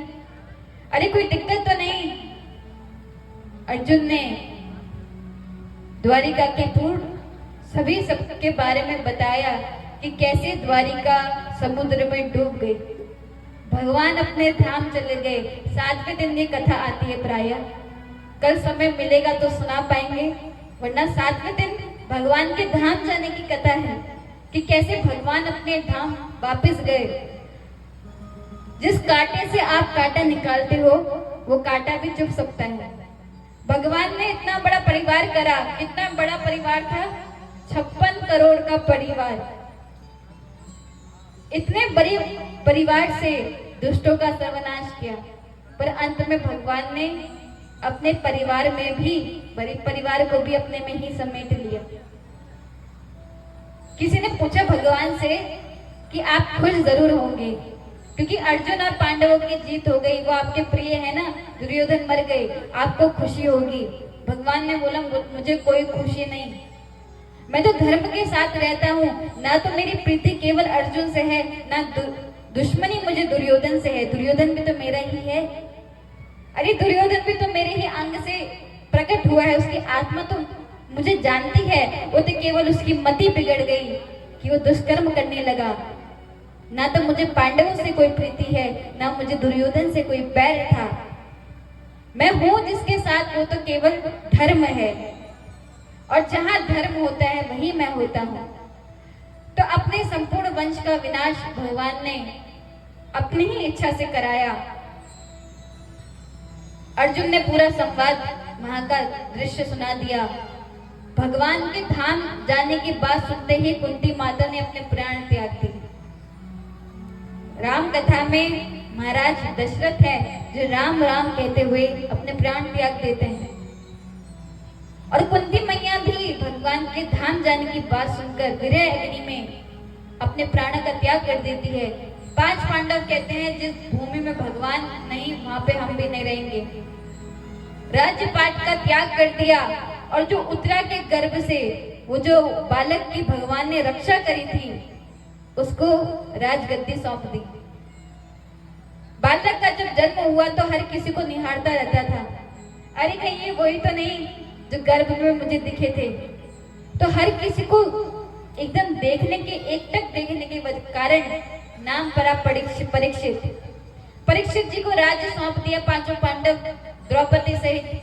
अरे कोई दिक्कत तो नहीं? अर्जुन ने द्वारिका के पूर्व सभी सबके बारे में बताया कि कैसे द्वारिका समुद्र में डूब गई। भगवान अपने धाम चले गए। 7वें दिन ये कथा आती है प्रायः। कल समय मिलेगा तो सुना पाएंगे, वरना 7वें दिन भगवान के धाम जाने की कथा है कि कैसे भगवान अपने धाम वापस गए। जिस कांटे से आप कांटा निकालते हो वो कांटा भी चुभ सकता है। भगवान ने इतना बड़ा परिवार करा। कितना बड़ा परिवार था? 56 करोड़ का परिवार। इतने बड़े परिवार से दुष्टों का सर्वनाश किया, पर अंत में भगवान ने अपने परिवार में भी परिवार को भी अपने में ही समेट लिया। किसी ने पूछा भगवान से कि आप खुश जरूर होंगे क्योंकि अर्जुन और पांडवों की जीत हो गई, वो आपके प्रिय है ना, दुर्योधन मर गए, आपको खुशी होगी। भगवान ने बोला मुझे कोई खुशी नहीं, मैं तो धर्म के साथ रहता हूँ। ना तो मेरी प्रीति केवल अर्जुन से है, ना दुश्मनी मुझे दुर्योधन से है। दुर्योधन भी तो मेरा ही है। अरे दुर्योधन भी तो मेरे ही अंग से प्रकट हुआ है। उसकी आत्मा तो मुझे जानती है। वो तो केवल उसकी मति बिगड़ गई कि वो दुष्कर्म करने लगा। ना तो मुझे पांडवों से कोई प्रीति है, ना मुझे दुर्योधन से कोई बैर था। मैं हूं जिसके साथ वो तो केवल धर्म है, और जहां धर्म होता है वही मैं होता हूं। तो अपने संपूर्ण वंश का विनाश भगवान ने अपनी ही इच्छा से कराया। अर्जुन ने पूरा संवाद वहां का दृश्य सुना दिया। भगवान के धाम जाने की बात सुनते ही कुंती माता ने अपने प्राण त्याग दिए। राम कथा में महाराज दशरथ है जो राम राम कहते हुए अपने प्राण त्याग देते हैं, और कुंती मैया भी भगवान के धाम जाने की बात सुनकर विरह अग्नि में अपने प्राण का त्याग कर देती है। 5 पांडव कहते हैं जिस भूमि में भगवान नहीं वहां पे हम भी नहीं रहेंगे। राज्यपाट का त्याग कर दिया, और जो उत्तरा के गर्भ से वो जो बालक की भगवान ने रक्षा करी थी उसको राजगद्दी सौंप दी। बालक का जब जन्म हुआ तो हर किसी को निहारता रहता था, अरे कहीं ये वही तो नहीं जो गर्भ में मुझे दिखे थे। तो हर किसी को एकदम देखने के, एकटक देखने के कारण नाम पड़ा परीक्षित। परीक्षित जी को राज्य सौंप दिया। 5 पांडव द्रौपदी सहित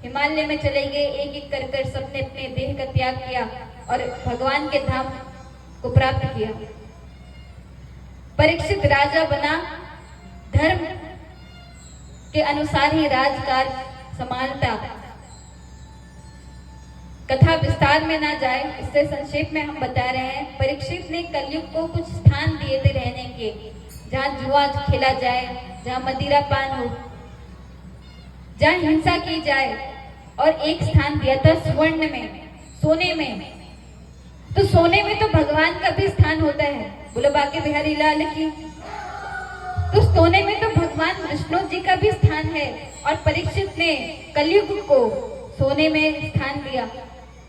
हिमालय में चले गए। एक एक कर सबने अपने देह का त्याग किया और भगवान के धाम को प्राप्त किया। परीक्षित राजा बना, धर्म के अनुसार ही राजकाज संभालता। कथा विस्तार में ना जाए, इससे संक्षेप में हम बता रहे हैं। परीक्षित ने कलयुग को कुछ स्थान दिए थे रहने के, जहाँ जुआ खेला जाए, जहाँ मदिरा पान हो, जहाँ हिंसा की जाए, और एक स्थान दिया था स्वर्ण में, सोने में। तो सोने में तो भगवान का भी स्थान होता है। बोलो बाके बिहारी लाल की। तो सोने में तो भगवान विष्णु जी का भी स्थान है, और परीक्षित ने कलयुग को सोने में स्थान दिया।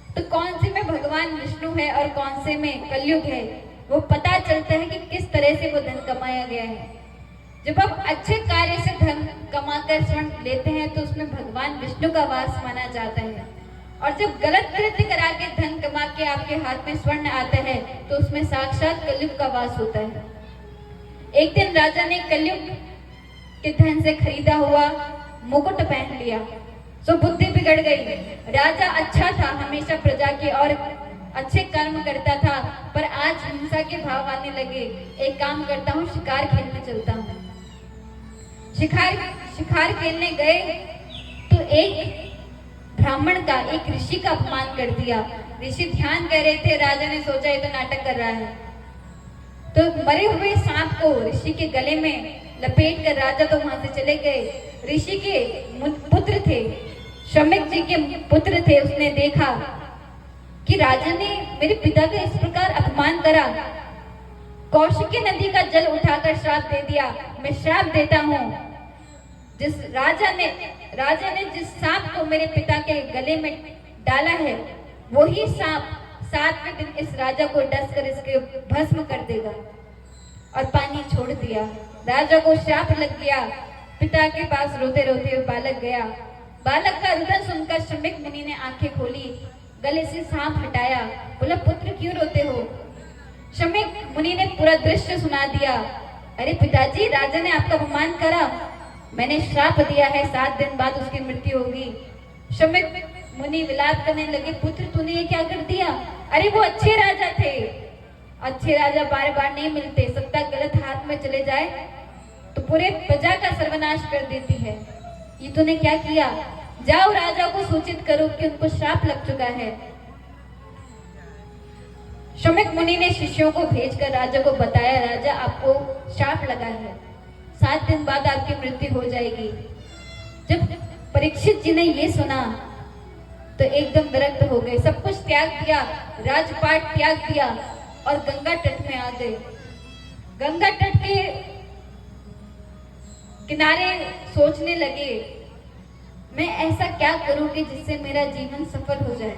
तो कौन से में भगवान विष्णु है और कौन से में कलयुग है, वो पता चलता है कि किस तरह से वो धन कमाया गया है। जब आप अच्छे कार्य से धन कमाकर स्वर्ण लेते हैं तो उसमें भगवान विष्णु का वास माना जाता है, और जब गलत कृत्य करा के धन कमा के आपके हाथ में स्वर्ण आता है तो उसमें साक्षात कलयुग का वास होता है। एक दिन राजा ने कलयुग के धन से खरीदा हुआ मुकुट पहन लिया, तो बुद्धि बिगड़ गई। राजा अच्छा था, हमेशा प्रजा की और अच्छे कर्म करता था, पर आज हिंसा के भाव आने लगे। एक काम करता हूँ, शिकार खेलने चलता हूँ। शिकार खेलने गए तो एक ब्राह्मण का, एक ऋषि का अपमान कर दिया। ऋषि ध्यान कर रहे थे, राजा ने सोचा ये तो नाटक कर रहा है, तो मरे हुए सांप को ऋषि के गले में लपेट कर राजा तो वहां से चले गए। ऋषि के पुत्र थे, शमिक जी के पुत्र थे, उसने देखा कि राजा ने मेरे पिता का इस प्रकार अपमान करा। कौशिकी नदी का जल उठाकर श्राप दे दिया। मैं श्राप देता हूँ, जिस राजा ने जिस सांप को मेरे पिता के गले में डाला है, वही सांप 7वें दिन इस राजा को डस कर इसके भस्म कर देगा। और पानी छोड़ दिया। राजा को श्राप लग गया। पिता के पास रोते रोते बालक गया। बालक का रुदन सुनकर शमिक मुनि ने आंखें खोली, गले से सांप हटाया, बोला पुत्र क्यों रोते हो? शमिक मुनि ने पूरा दृश्य सुना दिया। अरे पिताजी, राजा ने आपका अपमान करा, मैंने श्राप दिया है 7 दिन बाद उसकी मृत्यु होगी। शमिक मुनि विलाप करने लगे, पुत्र तूने ये क्या कर दिया? अरे वो अच्छे राजा थे, अच्छे राजा बार बार नहीं मिलते, सत्ता गलत हाथ में चले जाए तो पूरे प्रजा का सर्वनाश कर देती है। ये तूने क्या किया? जाओ राजा को सूचित करो कि उनको श्राप लग चुका है। शमिक मुनि ने शिष्यों को भेजकर राजा को बताया, राजा आपको श्राप लगा है, 7 दिन बाद आपकी मृत्यु हो जाएगी। जब परीक्षित जी ने ये सुना तो एकदम विरक्त हो गए, सब कुछ त्याग दिया, राजपाट त्याग दिया और गंगा तट में आ गए। गंगा तट के किनारे सोचने लगे, मैं ऐसा क्या करूं कि जिससे मेरा जीवन सफल हो जाए।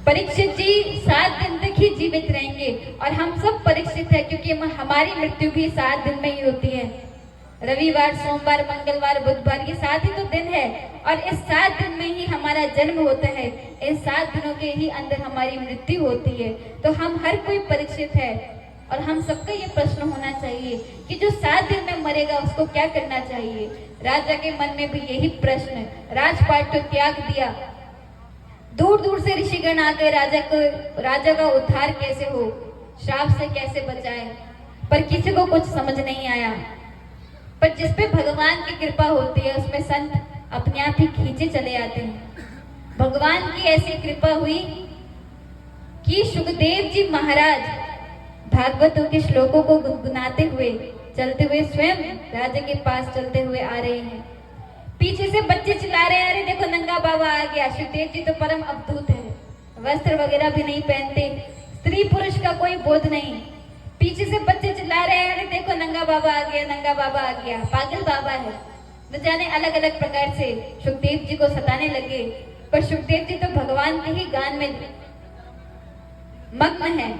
परीक्षित जी 7 दिन तक ही जीवित रहेंगे और हम सब परीक्षित है, क्योंकि हमारी मृत्यु भी 7 दिन में ही होती है। रविवार, सोमवार, मंगलवार, बुधवार, ये 7 ही तो दिन है और इस 7 दिन में ही हमारा जन्म होता है। इन 7 दिनों के ही अंदर हमारी मृत्यु होती है। तो हम हर कोई परीक्षित है और हम सबका ये प्रश्न होना चाहिए कि जो 7 दिन में मरेगा उसको क्या करना चाहिए। राजा के मन में भी यही प्रश्न, राजपाट तो त्याग दिया, दूर दूर से ऋषिगण आकर राजा का उद्धार कैसे हो, श्राप से कैसे बचाए, पर किसी को कुछ समझ नहीं आया। पर जिसपे भगवान की कृपा होती है उसमें संत अपने आप ही खींचे चले आते हैं। भगवान की ऐसी कृपा हुई कि सुखदेव जी महाराज भागवतों के श्लोकों को गुनगुनाते हुए चलते हुए स्वयं राजा के पास चलते हुए आ रहे हैं। पीछे से बच्चे चिल्ला रहे हैं, अरे देखो नंगा बाबा आ गया। सुखदेव जी तो परम अवधूत है, वस्त्र वगैरह भी नहीं पहनते, स्त्री पुरुष का कोई बोध नहीं। पीछे से बच्चे चिल्ला रहे हैं, अरे देखो नंगा बाबा आ गया, नंगा बाबा आ गया, पागल बाबा है। न जाने अलग अलग प्रकार से सुखदेव जी को सताने लगे। पर सुखदेव जी तो भगवान के ही गान में मग्न है।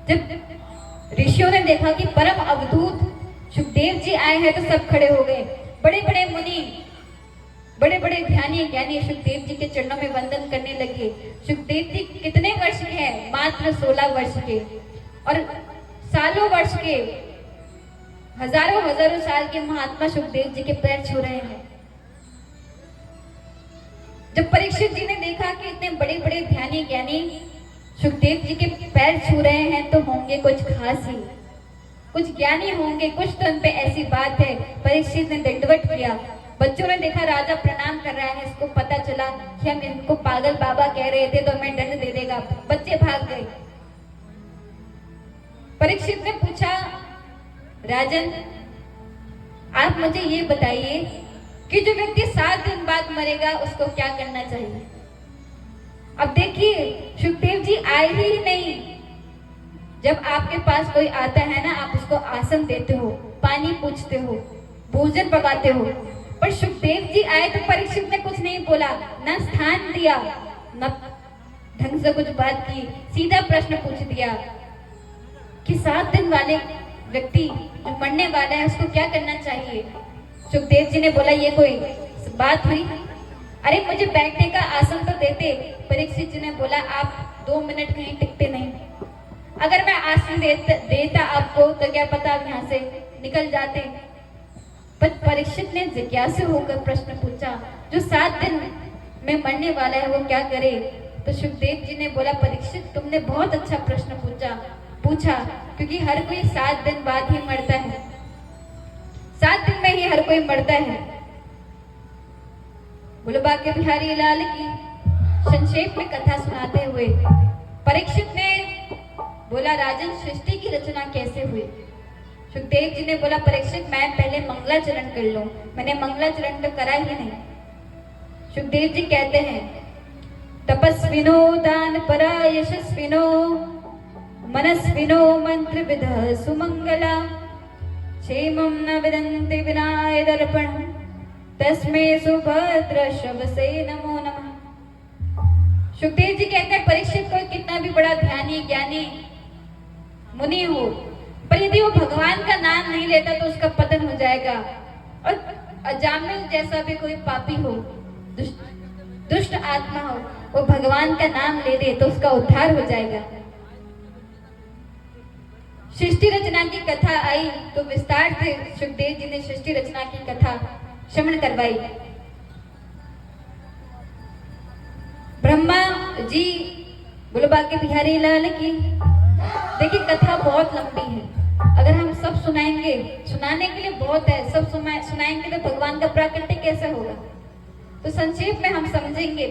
जब ऋषियों ने देखा कि परम अवधूत सुखदेव जी आए हैं तो सब खड़े हो गए। बड़े बड़े मुनि, बड़े बड़े ध्यानी ज्ञानी सुखदेव जी के चरणों में वंदन करने लगे। सुखदेव जी कितने वर्ष के हैं? मात्र 16 वर्ष के, और सालों वर्ष के, हजारों हजारों साल के महात्मा सुखदेव जी के पैर छू रहे हैं। जब परीक्षित जी ने देखा कि इतने बड़े बड़े ध्यानी ज्ञानी सुखदेव जी के पैर छू रहे हैं तो होंगे कुछ खास ही, कुछ ज्ञानी होंगे, कुछ तो उन पे ऐसी बात है। परीक्षित ने दंडवत किया। बच्चों ने देखा राजा प्रणाम कर रहा है, इसको पता चला कि हम इनको पागल बाबा कह रहे थे तो हमें दंड दे देगा। बच्चे भाग गए। परीक्षित ने पूछा, राजन आप मुझे ये बताइए कि जो व्यक्ति 7 दिन बाद मरेगा उसको क्या करना चाहिए। अब देखिए सुखदेव जी आए ही नहीं। जब आपके पास कोई आता है ना, आप उसको आसन देते हो, पानी पूछते हो, भोजन पकाते हो। पर सुखदेव जी आए तो परीक्षित ने कुछ नहीं बोला, न स्थान दिया, न ढंग से कुछ बात की, सीधा प्रश्न पूछ दिया। कि 7 दिन वाले व्यक्ति जो मरने वाला है उसको क्या करना चाहिए। सुखदेव जी ने बोला ये कोई बात हुई, अरे मुझे बैठने का आसन तो देते। परीक्षित जी ने बोला आप 2 मिनट कहीं टिकते नहीं, अगर मैं आसन देता आपको तो क्या पता आप यहाँ से निकल जाते। पर परीक्षित ने जिज्ञासु होकर प्रश्न पूछा, जो 7 दिन में मरने वाला है वो क्या करे। तो सुखदेव जी ने बोला, परीक्षित तुमने बहुत अच्छा प्रश्न पूछा क्योंकि हर कोई 7 दिन बाद ही मरता है, 7 दिन में ही हर कोई मरता है। बोलो बाके बिहारी लाल की। संक्षेप में कथा सुनाते हुए परीक्षित ने बोला, राजन सृष्टि की रचना कैसे हुई। सुखदेव जी ने बोला, परीक्षित मैं पहले मंगलाचरण कर लूं, मैंने मंगलाचरण तो करा ही नहीं। सुखदेव जी कहते हैं, तपस्विनो दान परा यशस्विनो मनस्विनो मंत्र विद सुमंगला क्षेमं न विदन्ति विनाय दर्पण तस्मै सुभद्र शवसे नमो नमः। सुखदेव जी कहते हैं, परीक्षित को कितना भी बड़ा ध्यानी ज्ञानी मुनि हो, पर यदि वो भगवान का नाम नहीं लेता तो उसका पतन हो जाएगा। और अजामिल जैसा भी कोई पापी हो, दुष्ट आत्मा हो, वो भगवान का नाम ले दे तो उसका उद्धार हो जाएगा। सृष्टि रचना की कथा आई तो विस्तार से सुखदेव जी ने सृष्टि रचना की कथा श्रवण करवाई। ब्रह्मा जी, बोलो बाके बिहारी लाल की। देखिए कथा बहुत लंबी है, अगर हम सब सुनाएंगे, सुनाने के लिए बहुत है, सब सुनाएंगे तो भगवान का प्राकट्य कैसे होगा। तो संक्षेप में हम समझेंगे,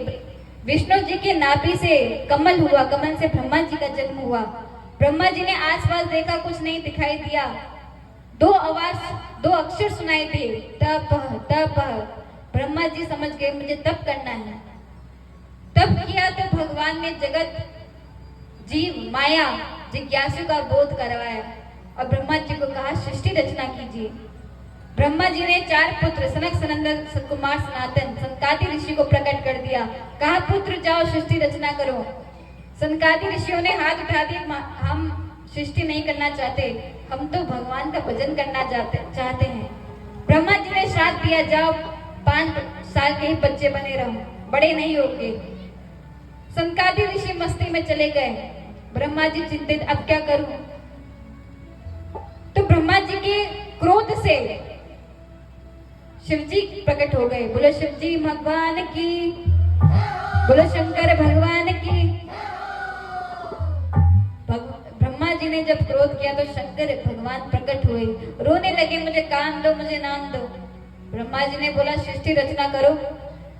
विष्णु जी के नाभि से कमल हुआ, कमल से ब्रह्मा जी का जन्म हुआ। ब्रह्मा जी ने आसपास देखा, कुछ नहीं दिखाई दिया, 2 अक्षर सुनाई दिए, तप तप। ब्रह्मा जी समझ गए मुझे तप करना है। तप किया तो भगवान ने जगत जीव माया जिज्ञासु का बोध करवाया और ब्रह्मा जी को कहा सृष्टि रचना कीजिए। ब्रह्मा जी ने 4 पुत्र सनक सनंदन कुमार सनातन सनकादि ऋषि को प्रकट कर दिया, कहा पुत्र जाओ सृष्टि रचना करो। सनकादि ऋषियों ने हाथ उठा दिए, हम सृष्टि नहीं करना चाहते, हम तो भगवान का भजन करना चाहते हैं। ब्रह्मा जी ने श्राप दिया, जाओ 5 साल के ही बच्चे बने रहो, बड़े नहीं होंगे। सनकादि ऋषि मस्ती में चले गए। ब्रह्मा जी चिंतित, अब क्या करूं। तो ब्रह्मा जी के क्रोध से शिव जी प्रकट हो गए। बोलो शिव जी भगवान की, बोलो शंकर भगवान की। ब्रह्मा जी ने जब क्रोध किया तो शंकर भगवान प्रकट हुए, रोने लगे, मुझे काम दो, मुझे नाम दो। ब्रह्मा जी ने बोला सृष्टि रचना करो।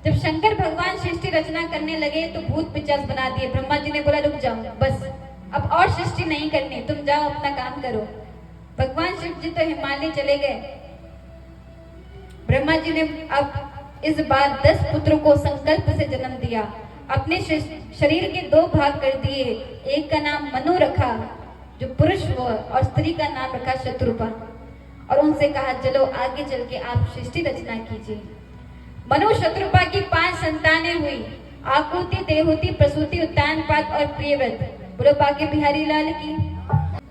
जब शंकर भगवान सृष्टि रचना करने लगे तो भूत पिचास बना दिए। ब्रह्मा जी ने बोला रुक जाओ, बस अब और सृष्टि नहीं करनी, तुम जाओ अपना काम करो। भगवान शिव जी तो हिमालय चले गए। ब्रह्मा जी ने अब इस बार 10 पुत्रों को संकल्प से जन्म दिया, अपने शरीर के 2 भाग कर दिए। एक का नाम मनु रखा जो पुरुष हुआ और स्त्री का नाम रखा शत्रुपा, और उनसे कहा चलो आगे चल के आप सृष्टि रचना कीजिए। मनु शत्रुपा की 5 संतानें हुई, आकुति, देवहूति, प्रसूति, उत्तानपाद और प्रियव्रत। बोलो बाके बिहारी लाल की।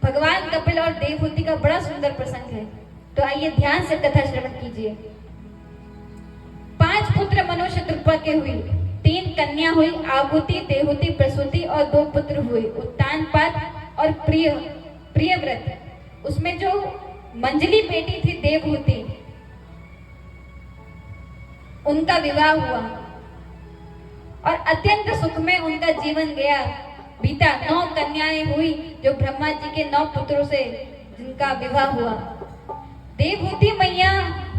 भगवान कपिल और देवहूति का बड़ा सुंदर प्रसंग है, तो आइए ध्यान से कथा श्रवण कीजिए। 5 पुत्र मनु शत्रुपा के हुई, 3 कन्या हुई, आहुति, देवहूति, प्रसूति, और 2 पुत्र हुए, उत्तानपाद और प्रियव्रत। उसमें जो मंजली बेटी थी देवहूति, उनका विवाह हुआ और अत्यंत सुख में उनका जीवन गया बीता। 9 कन्याएं हुई जो ब्रह्मा जी के 9 पुत्रों से जिनका विवाह हुआ। देवहूति मैया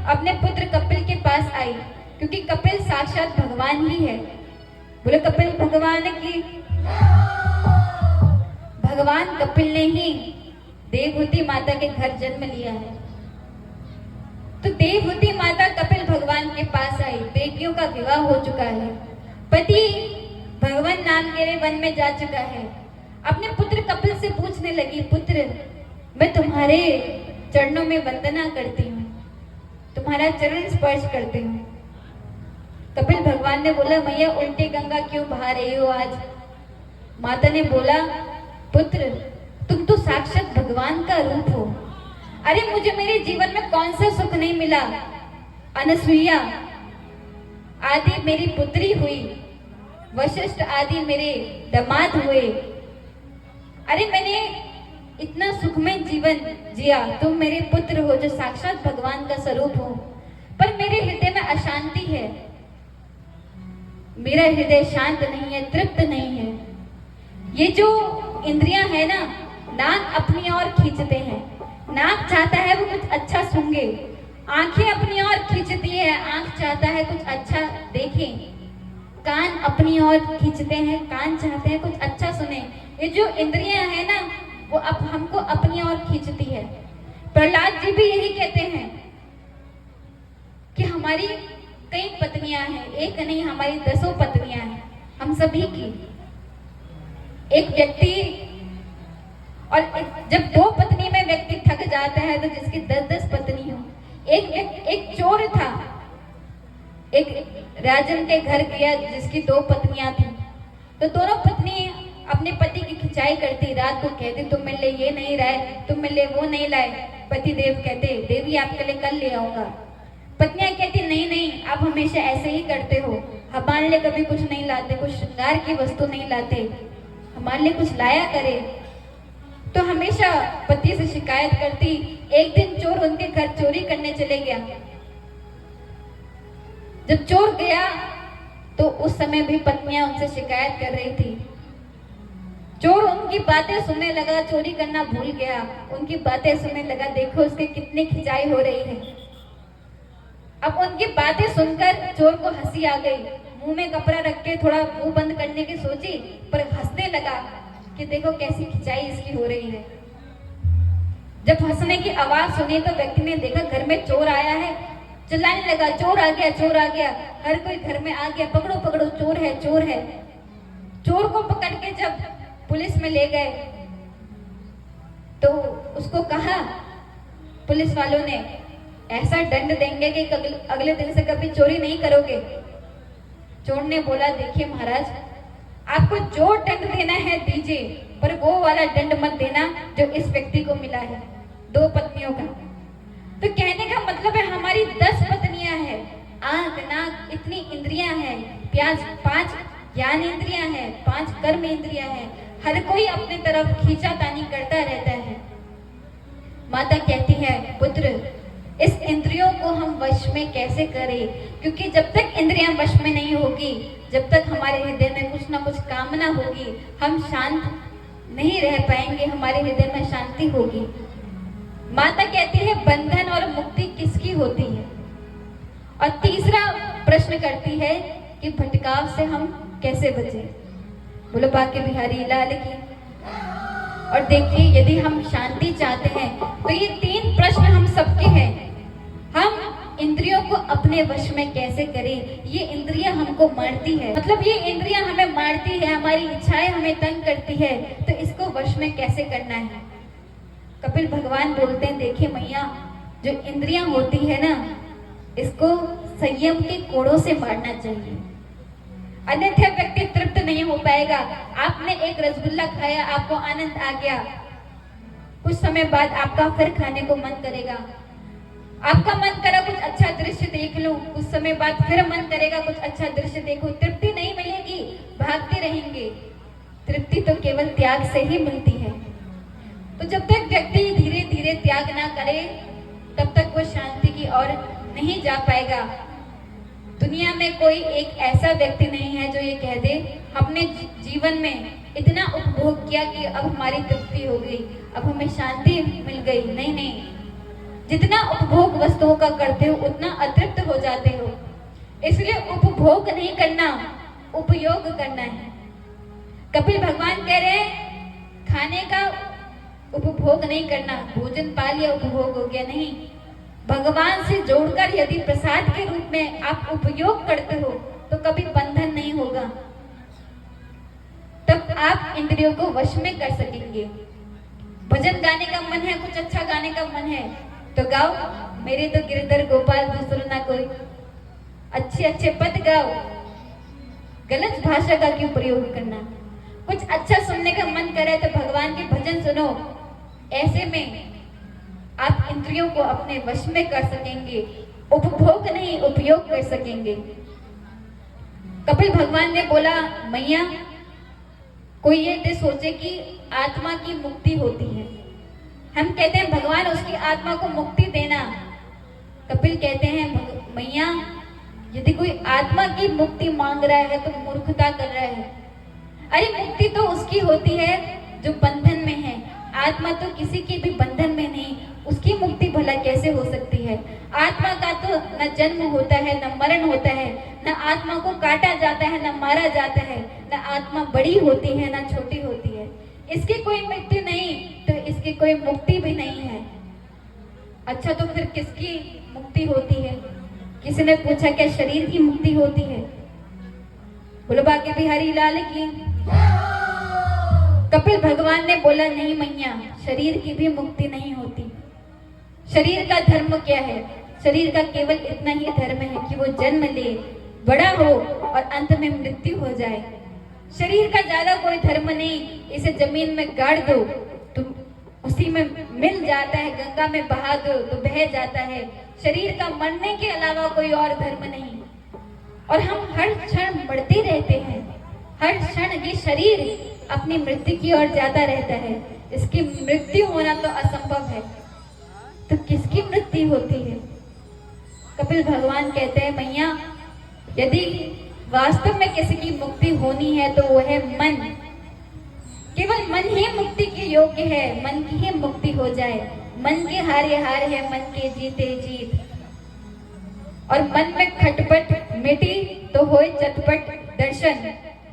अपने पुत्र कपिल के पास आई, क्योंकि कपिल साक्षात भगवान ही है। बोले कपिल भगवान की। भगवान कपिल ने ही देवहूति माता के घर जन्म लिया है। तो देवहूति माता कपिल भगवान के पास आई, बेटियों का विवाह हो चुका है, पति भगवान नाम के लिए वन में जा चुका है। अपने पुत्र कपिल से पूछने लगी, पुत्र मैं तुम्हारे चरणों में वंदना करती हूँ, तुम्हारा चरण स्पर्श करती हूँ। कपिल भगवान ने बोला, मैया उल्टी गंगा क्यों बहा रही हो आज। माता ने बोला, पुत्र तुम तो साक्षात भगवान भगवान का रूप हो। अरे मुझे मेरे जीवन में कौन सा सुख नहीं मिला। अनसुईया आदि मेरी पुत्री हुई, वशिष्ठ आदि मेरे दामाद हुए। अरे मैंने इतना सुखमय जीवन जिया, तुम मेरे पुत्र हो जो साक्षात भगवान का स्वरूप हो, पर मेरे हृदय में अशांति है। मेरा हृदय शांत नहीं है, तृप्त नहीं है। ये जो इंद्रियां है ना, नाक अपनी ओर खींचते हैं, नाक चाहता है वो कुछ अच्छा सूंघे, आंखें अपनी ओर खींचती है, आंख चाहता है कुछ अच्छा देखें, कान अपनी ओर खींचते हैं, कान चाहते हैं कुछ अच्छा सुने। ये जो इंद्रियां है ना, वो अब हमको अपनी ओर खींचती है। प्रहलाद जी भी यही कहते हैं कि हमारी कई पत्नियां हैं, एक नहीं हमारी 10 पत्नियां हैं, हम सभी की। एक व्यक्ति और जब 2 पत्नी में व्यक्ति थक जाता है तो जिसकी 10-10 पत्नी हो। एक चोर था, एक राजन के घर गया जिसकी 2 पत्नियां थी, तो दोनों पत्नी अपने पति की खिंचाई करती, रात को कहती तुम मेरे लिए ये नहीं लाए, तुम मेरे लिए वो नहीं लाए। पति देव कहते देवी आपके लिए कल ले आऊंगा। पत्नियां कहती नहीं नहीं, आप हमेशा ऐसे ही करते हो, हमारे लिए कभी कुछ नहीं लाते, कुछ श्रृंगार की वस्तु नहीं लाते, हमारे लिए कुछ लाया करे। तो हमेशा पति से शिकायत करती। एक दिन चोर उनके घर चोरी करने चले गया। जब चोर गया तो उस समय भी पत्नियां उनसे शिकायत कर रही थी। चोर उनकी बातें सुनने लगा, चोरी करना भूल गया, उनकी बातें सुनने लगा, देखो उसके कितनी खिंचाई हो रही है। अब उनकी बातें सुनकर चोर को हंसी आ गई, मुंह में कपड़ा रख के थोड़ा मुंह बंद करने की सोची, पर हंसने लगा कि देखो कैसी खिंचाई इसकी हो रही है। जब हंसने की आवाज सुनी तो व्यक्ति ने देखा घर में चोर आया है, चिल्लाने लगा चोर आ गया, चोर आ गया। हर कोई घर में आ गया, पकड़ो पकड़ो, चोर है, चोर है। चोर को पकड़ के जब पुलिस में ले गए तो उसको कहा पुलिस वालों ने ऐसा दंड देंगे कि अगले दिन से कभी चोरी नहीं करोगे। चोर ने बोला देखिए महाराज, आपको जो दंड देना है दीजिए, पर वो वाला दंड मत देना जो इस व्यक्ति को मिला है, 2 पत्नियों का। तो कहने का मतलब है हमारी 10 पत्नियां हैं, आंख नाक इतनी इंद्रियां हैं, 5 ज्ञान इंद्रियां हैं, 5 कर्म इंद्रियां हैं, हर कोई अपने तरफ खींचातानी करता रहता है। माता कहती है पुत्र इस इंद्रियों को हम वश में कैसे करें, क्योंकि जब तक इंद्रियां वश में नहीं होगी, जब तक हमारे हृदय में कुछ ना कुछ कामना होगी, हम शांत नहीं रह पाएंगे, हमारे हृदय में शांति होगी। माता कहती है बंधन और मुक्ति किसकी होती है। और तीसरा प्रश्न करती है कि भटकाव से हम कैसे बचें। बोलो बाके बिहारी लाल की। और देखिए यदि हम शांति चाहते हैं तो ये 3 प्रश्न हम सबके हैं। हम इंद्रियों को अपने वश में कैसे करें। ये इंद्रियां हमको मारती है, मतलब ये इंद्रियां हमें मारती है, हमारी इच्छाएं हमें तंग करती है, तो इसको वश में कैसे करना है। कपिल भगवान बोलते हैं देखिए मैया, जो इंद्रियां होती है ना, इसको संयम के कोड़ों से मारना चाहिए, अन्यथा व्यक्ति तृप्त नहीं हो पाएगा। आपने एक रसगुल्ला खाया, आपको आनंद आ गया, कुछ समय बाद आपका फिर खाने को मन करेगा। आपका मन करा कुछ अच्छा दृश्य देख लूं, कुछ समय बाद फिर मन करेगा कुछ अच्छा दृश्य देखूं। तृप्ति नहीं मिलेगी, भागते रहेंगे। तृप्ति तो केवल त्याग से ही मिलती है। तो जब तक व्यक्ति धीरे धीरे त्याग ना करे तब तक वो शांति की ओर नहीं जा पाएगा। दुनिया में कोई एक ऐसा व्यक्ति नहीं है जो ये कह दे अपने जीवन में इतना उपभोग किया कि अब हमारी तृप्ति हो गई, अब हमें शांति मिल गई। नहीं नहीं, जितना उपभोग वस्तुओं का करते हो उतना अतृप्त हो जाते हो। इसलिए उपभोग नहीं करना, उपयोग करना है। कपिल भगवान कह रहे हैं खाने का उपभोग नहीं करना, भोजन पा लिया उपभोग हो गया, नहीं। भगवान से जोड़कर यदि प्रसाद के रूप में आप उपयोग करते हो तो कभी बंधन नहीं होगा, तब आप इंद्रियों को वश में कर सकेंगे। भजन गाने का मन है, कुछ अच्छा गाने का मन है तो गाओ, मेरे तो गिरधर गोपाल दूसरा ना कोई। अच्छे अच्छे पद गाओ, गलत भाषा का क्यों प्रयोग करना। कुछ अच्छा सुनने का मन करे तो भगवान के भजन सुनो, ऐसे में आप इंद्रियों को अपने वश में कर सकेंगे, उपभोग नहीं उपयोग कर सकेंगे। कपिल भगवान ने बोला, मैया कोई ये सोचे कि आत्मा की मुक्ति होती है, हम कहते हैं भगवान उसकी आत्मा को मुक्ति देना। कपिल कहते हैं मैया यदि कोई आत्मा की मुक्ति मांग रहा है तो मूर्खता कर रहा है। अरे मुक्ति तो उसकी होती है जो बंधन में है, आत्मा तो किसी की भी बंधन में नहीं, उसकी मुक्ति भला कैसे हो सकती है। आत्मा का तो न जन्म होता है न मरण होता है, न आत्मा को काटा जाता है न मारा जाता है, न आत्मा बड़ी होती है न छोटी होती है। इसकी कोई मृत्यु नहीं तो इसकी कोई मुक्ति भी नहीं है। अच्छा तो फिर किसकी मुक्ति होती है? किसी ने पूछा क्या शरीर की मुक्ति होती है? बोलो बाके बिहारी लाल की। कपिल भगवान ने बोला नहीं मैया, शरीर की भी मुक्ति नहीं होती। शरीर का धर्म क्या है? शरीर का केवल इतना ही धर्म है कि वो जन्म ले, बड़ा हो और अंत में मृत्यु हो जाए। शरीर का ज्यादा कोई धर्म नहीं। इसे जमीन में गाड़ दो तो उसी में मिल जाता है, गंगा में बहा दो तो बह जाता है। शरीर का मरने के अलावा कोई और धर्म नहीं। और हम हर क्षण मरते रहते हैं, हर क्षण ये शरीर अपनी मृत्यु की ओर जाता रहता है। इसकी मृत्यु होना तो असंभव है, तो किसकी मृत्यु होती है? कपिल भगवान कहते हैं मैया यदि वास्तव में किसी की मुक्ति होनी है तो वो है मन। केवल मन ही मुक्ति के योग्य है, मन की ही मुक्ति हो जाए। मन के हारे हार है, मन के जीते जीत। और मन में खटपट मिटी तो होए चटपट दर्शन।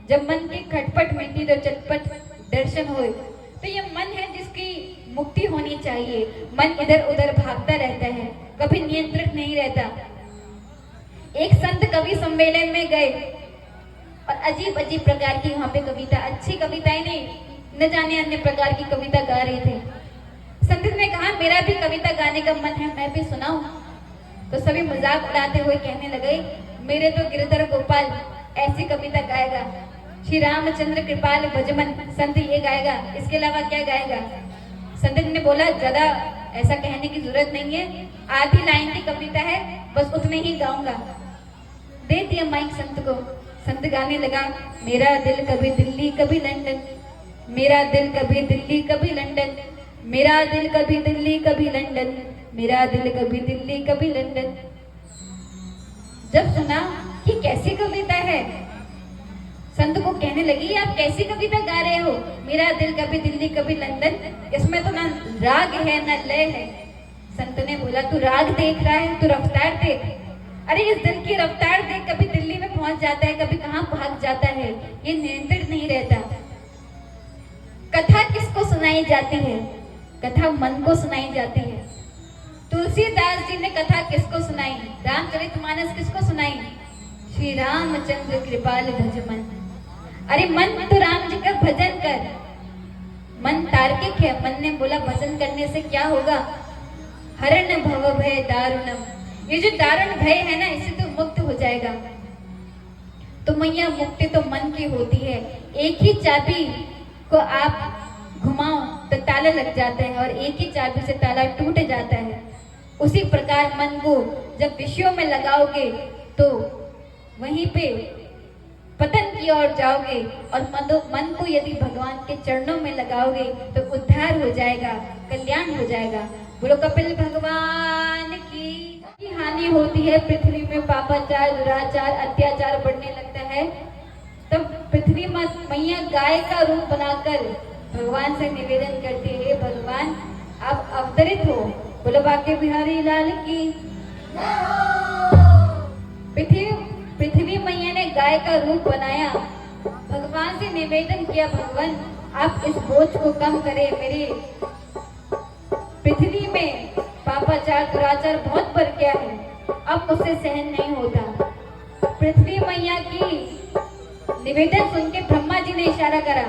जब मन की खटपट मिटी तो चटपट दर्शन होए। तो ये मन है जिसकी मुक्ति होनी चाहिए। मन इधर उधर भागता रहता है, कभी नियंत्रित नहीं रहता। एक संत कवि सम्मेलन में गए और अजीब अजीब प्रकार की वहां पे कविता, अच्छी कविताएं नहीं, न जाने अन्य प्रकार की कविता गा रहे थे। संत ने कहा मेरा भी कविता गाने का मन है, मैं भी सुनाऊं। तो सभी मजाक उड़ाते हुए कहने लगे मेरे तो गिरधर गोपाल ऐसी कविता गाएगा, श्री रामचंद्र कृपाल भजमन संत ये गाएगा, इसके अलावा क्या गाएगा? संत ने बोला ज्यादा ऐसा कहने की जरूरत नहीं है, आधी लाइन की कविता है, बस उतने ही गाऊंगा। दे दिया माइक संत को। संत गाने लगा मेरा दिल कभी दिल्ली कभी लंदन, मेरा दिल कभी दिल्ली कभी लंदन, मेरा दिल कभी दिल्ली कभी लंदन, मेरा दिल कभी दिल्ली कभी लंदन। जब सुना कि कैसी कविता है, संत को कहने लगी आप कैसी कविता गा रहे हो, मेरा दिल कभी दिल्ली कभी लंदन, इसमें तो ना राग है ना लय है। संत ने बोला तू राग देख रहा है, तू रफ्तार देख। अरे इस दिल की रफ्तार देख, कभी दिल्ली में पहुंच जाता है, कभी कहां भाग जाता है, ये नियंत्रित नहीं रहता। कथा किसको सुनाई जाती है? कथा मन को सुनाई जाती है। तुलसीदास जी ने कथा किसको सुनाई? रामचरितमानस किसको सुनाई? श्री रामचंद्र कृपाल भजमन। अरे मन तो राम जी का भजन कर। मन तार्किक है। मन ने बोला भजन करने से क्या होगा? हरण भव भय दारुणम। ये जो दारुण भय है ना, इससे तो मुक्त हो जाएगा। तो मैया मुक्ति तो मन की होती है। एक ही चाबी को आप घुमाओ तो ताला लग जाता है और एक ही चाबी से ताला टूट जाता है। उसी प्रकार मन को जब विषयों में लगाओगे तो वहीं पे पतन की ओर जाओगे, और मन को यदि भगवान के चरणों में लगाओगे तो उद्धार हो जाएगा, कल्याण हो जाएगा। बोलो कपिल भगवान की हानि होती है। पृथ्वी में पापाचार दुराचार अत्याचार बढ़ने लगता है, तब पृथ्वी मैया गाय का रूप बनाकर भगवान से निवेदन करती है भगवान आप अवतरित हो। बोलो बाके बिहारी लाल की। पृथ्वी मैया ने गाय का रूप बनाया, भगवान से निवेदन किया भगवान आप इस बोझ को कम करें, मेरी पृथ्वी में पापाचार दुराचार बहुत बढ़ गया है, अब मुझसे सहन नहीं होता। पृथ्वी मैया की निवेदन सुन के ब्रह्मा जी ने इशारा करा।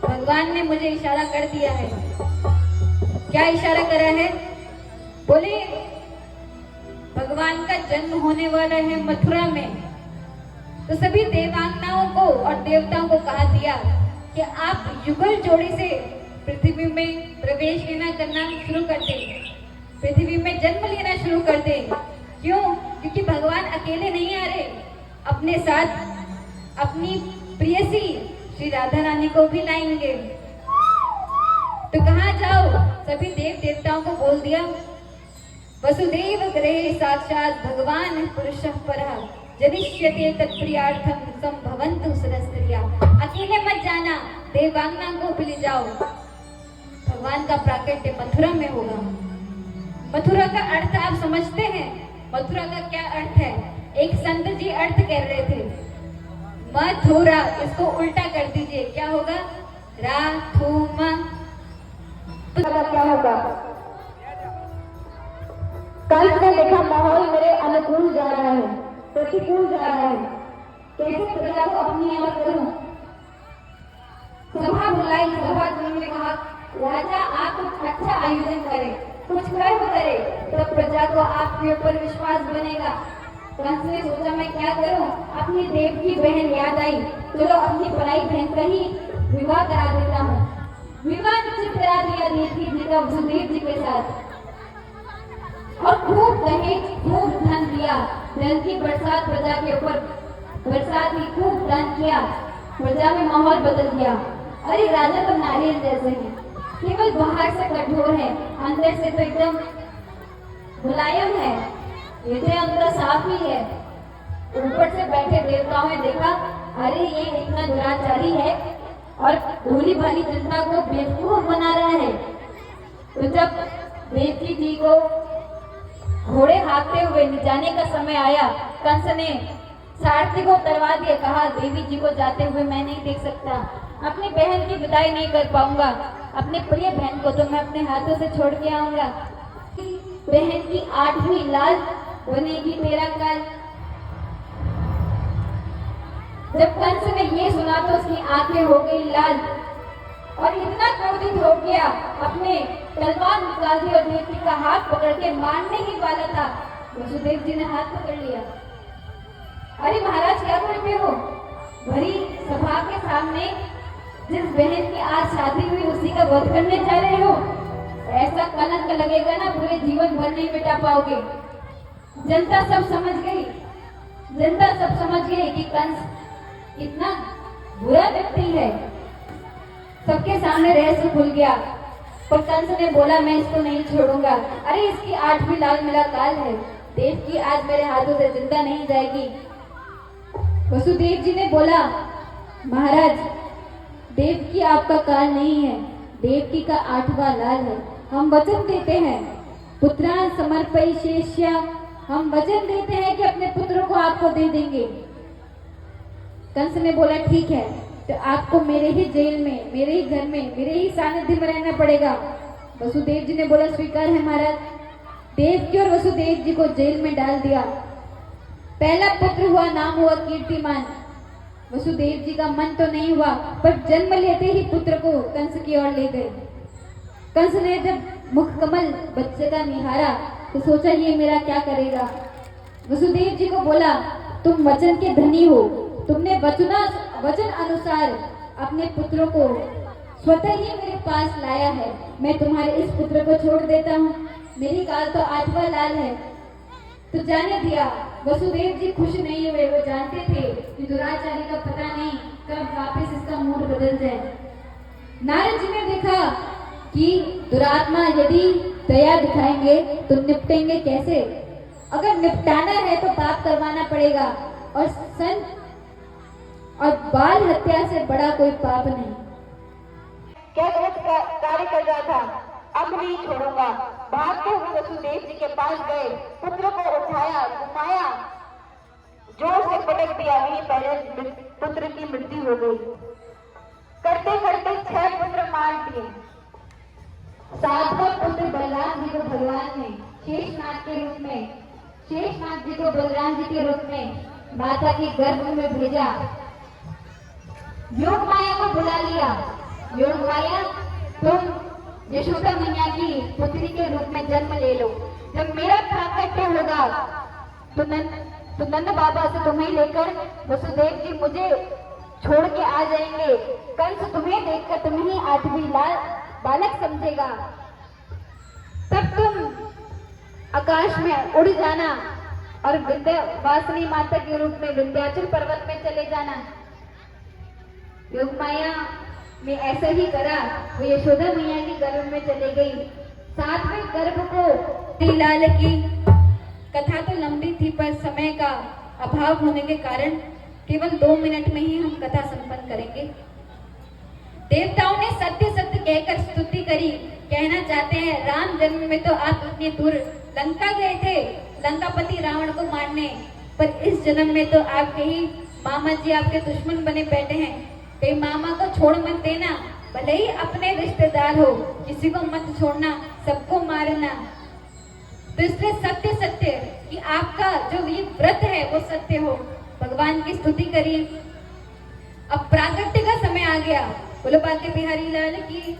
भगवान ने मुझे इशारा कर दिया है। क्या इशारा करा है? बोले भगवान का जन्म होने वाला है मथुरा में, तो सभी देवांगनाओं को और देवताओं को कहा दिया कि आप युगल जोड़ी से पृथ्वी में प्रवेश लेना करना शुरू कर दे, पृथ्वी में जन्म लेना शुरू कर दे। क्यों? क्योंकि भगवान अकेले नहीं आ रहे, अपने साथ अपनी प्रियसी श्री राधा रानी को भी लाएंगे। तो कहाँ जाओ? सभी देव देवताओं को बोल दिया, वसुदेव गृहे साक्षात भगवान पुरुषः परः जनिष्यते तत्प्रियार्थम संभवन्तु सरस्त्रिया। अकेले मत जाना, देवांगना को भी ले जाओ। भगवान का प्राकट्य मथुरा में होगा। मथुरा का अर्थ आप समझते हैं? मथुरा का क्या अर्थ है? एक संत जी अर्थ कह रहे थे, मथुरा, इसको उल्टा कर दीजिए, क्या होगा? राथुमा। क्या होगा? कल ने देखा माहौल मेरे अनुकूल जा रहा है, प्रतिकूल जा रहा है, कैसे प्रजा को अपनी ओर करूं? सभा बुलाई, सभा ने कहा, राजा आप कुछ अच्छा आयोजन करें, कुछ कर्म करें, तो प्रजा को आपके ऊपर विश्वास बनेगा। कंस ने सोचा मैं क्या करूं? अपनी देव की बहन याद आई, चलो अपनी पराई बहन का ही विवाह करा देता हूँ। विवाह निश्चित करा दिया देवकी जी का वसुदेव जी के साथ, और खूब दहेज, खूब धन दिया। धन की बरसात प्रजा के ऊपर बरसात ही, खूब दान किया, प्रजा में माहौल बदल गया। अरे राजा तो नारियल जैसे हैं, केवल बाहर से कठोर है, अंदर से तो एकदम मुलायम है, ये तो अंदर साफ ही है। ऊपर से बैठे देवताओं ने देखा, अरे ये इतना दुराचारी है और भोली भाली जनता को बेवकूफ बना रहा है। तो जब देवकी जी को घोड़े हाँकते हुए जाने का समय आया, कंस ने सारथी को उतरवा दिया, कहा देवी जी को जाते हुए मैं नहीं देख सकता, अपनी बहन की विदाई नहीं कर पाऊंगा, अपने प्रिय बहन को तो मैं अपने हाथों से छोड़ के आऊंगा। बहन की 8वीं लाल बनेगी तेरा काल। जब कंस ने ये सुना तो उसकी आंखें हो गई लाल और इतना क्रोधित हो गया, अपने तलवार निकाल दी और देवकी का हाथ पकड़ के मारने ही वाला था। वसुदेव जी ने हाथ पकड़ लिया। अरे महाराज क्या करते हो? भरी सभा के सामने जिस बहन की आज शादी हुई उसी का वध करने जा रहे हो? ऐसा कलंक लगेगा ना, पूरे जीवन भर नहीं मिटा पाओगे। जनता सब समझ गई, जनता सब समझ गई कि कंस इतना बुरा व्यक्ति है। सबके सामने रहस्य खुल गया, पर कंस ने बोला मैं इसको नहीं छोड़ूंगा। अरे इसकी 8वीं लाल मिला काल है, देव की आज मेरे हाथों से जिंदा नहीं जाएगी। वसुदेव जी ने बोला, महाराज देव की आपका काल नहीं है, देवकी का 8वां लाल है। हम वचन देते हैं, पुत्रान समर्पय शेष्या, हम वचन देते हैं कि अपने पुत्र को आपको दे देंगे। कंस ने बोला ठीक है, तो आपको मेरे ही जेल में, मेरे ही घर में, मेरे ही सानिध्य में रहना पड़ेगा। वसुदेव जी ने बोला स्वीकार है महाराज। देवकी और वसुदेव जी को जेल में डाल दिया। पहला पुत्र हुआ, नाम हुआ कीर्तिमान। वसुदेव जी का मन तो नहीं हुआ, पर जन्म लेते ही पुत्र को कंस की ओर ले गए। कंस ने जब मुखकमल बच्चे का निहारा तो सोचा ये मेरा क्या करेगा। वसुदेव जी को बोला तुम वचन के धनी हो, तुमने वचन अनुसार अपने पुत्रों को स्वतः ही मेरे पास लाया है, मैं तुम्हारे इस पुत्र को छोड़ देता हूँ। मेरी काल तो 8वां लाल है, तो जाने दिया। वसुदेव जी खुश नहीं हुए, वो जानते थे कि दुराचारी का पता नहीं कब वापस इसका मूड बदल जाए। नारद जी ने देखा कि दुरात्मा यदि दया दिखाएंगे तो निपटेंगे कैसे। अगर निपटाना है तो पाप करवाना पड़ेगा, और संत और बाल हत्या से बड़ा कोई पाप नहीं। क्या गलत कार्य कर रहा था, अब नहीं छोड़ूंगा। भागते हुए वसुदेव जी के पास गए, पुत्र को उठाया, घुमाया, जोर से पटक दिया, वहीं पहले पुत्र की मृत्यु हो गई। करते करते 6 पुत्र मार दिए। 7वां पुत्र बलराम जी को भगवान ने शेषनाग के रूप में, शेषनाग जी को बलराम जी के रूप में माता के गर्भ में भेजा। योग माया को बुला लिया। योग माया तुम यशोदा मैया की पुत्री के रूप में जन्म ले लो, जब मेरा प्राकट्य होगा तो नंद बाबा से तुम्हें लेकर वसुदेव जी मुझे छोड़ के आ जाएंगे। कंस तुम्हें देखकर तुम्हें 8वीं लाल बालक समझेगा। आकाश में उड़ जाना और विंध्यवासिनी माता के रूप में विंध्याचल पर्वत में चले जाना। योग माया ने ऐसा ही करा, वो यशोदा मैया के गर्भ में चले गई। सातवें गर्भ को लाल की कथा तो लंबी थी, पर समय का अभाव होने के कारण केवल 2 मिनट में ही हम कथा संपन्न करेंगे। देवताओं ने सत्य सत्य कहकर स्तुति करी। कहना चाहते हैं, राम जन्म में तो आप इतने दूर लंका गए थे लंकापति रावण को मारने, पर इस जन्म में तो आपके ही मामा जी आपके दुश्मन बने बैठे हैं। कहीं मामा को छोड़ मत देना, भले ही अपने रिश्तेदार हो, किसी को मत छोड़ना, सबको मारना। तो इसलिए सत्य सत्य कि आपका जो ये व्रत है वो सत्य हो। भगवान की स्तुति करिए। अब प्राकट्य का समय आ गया। बोलो बाके बिहारी लाल की।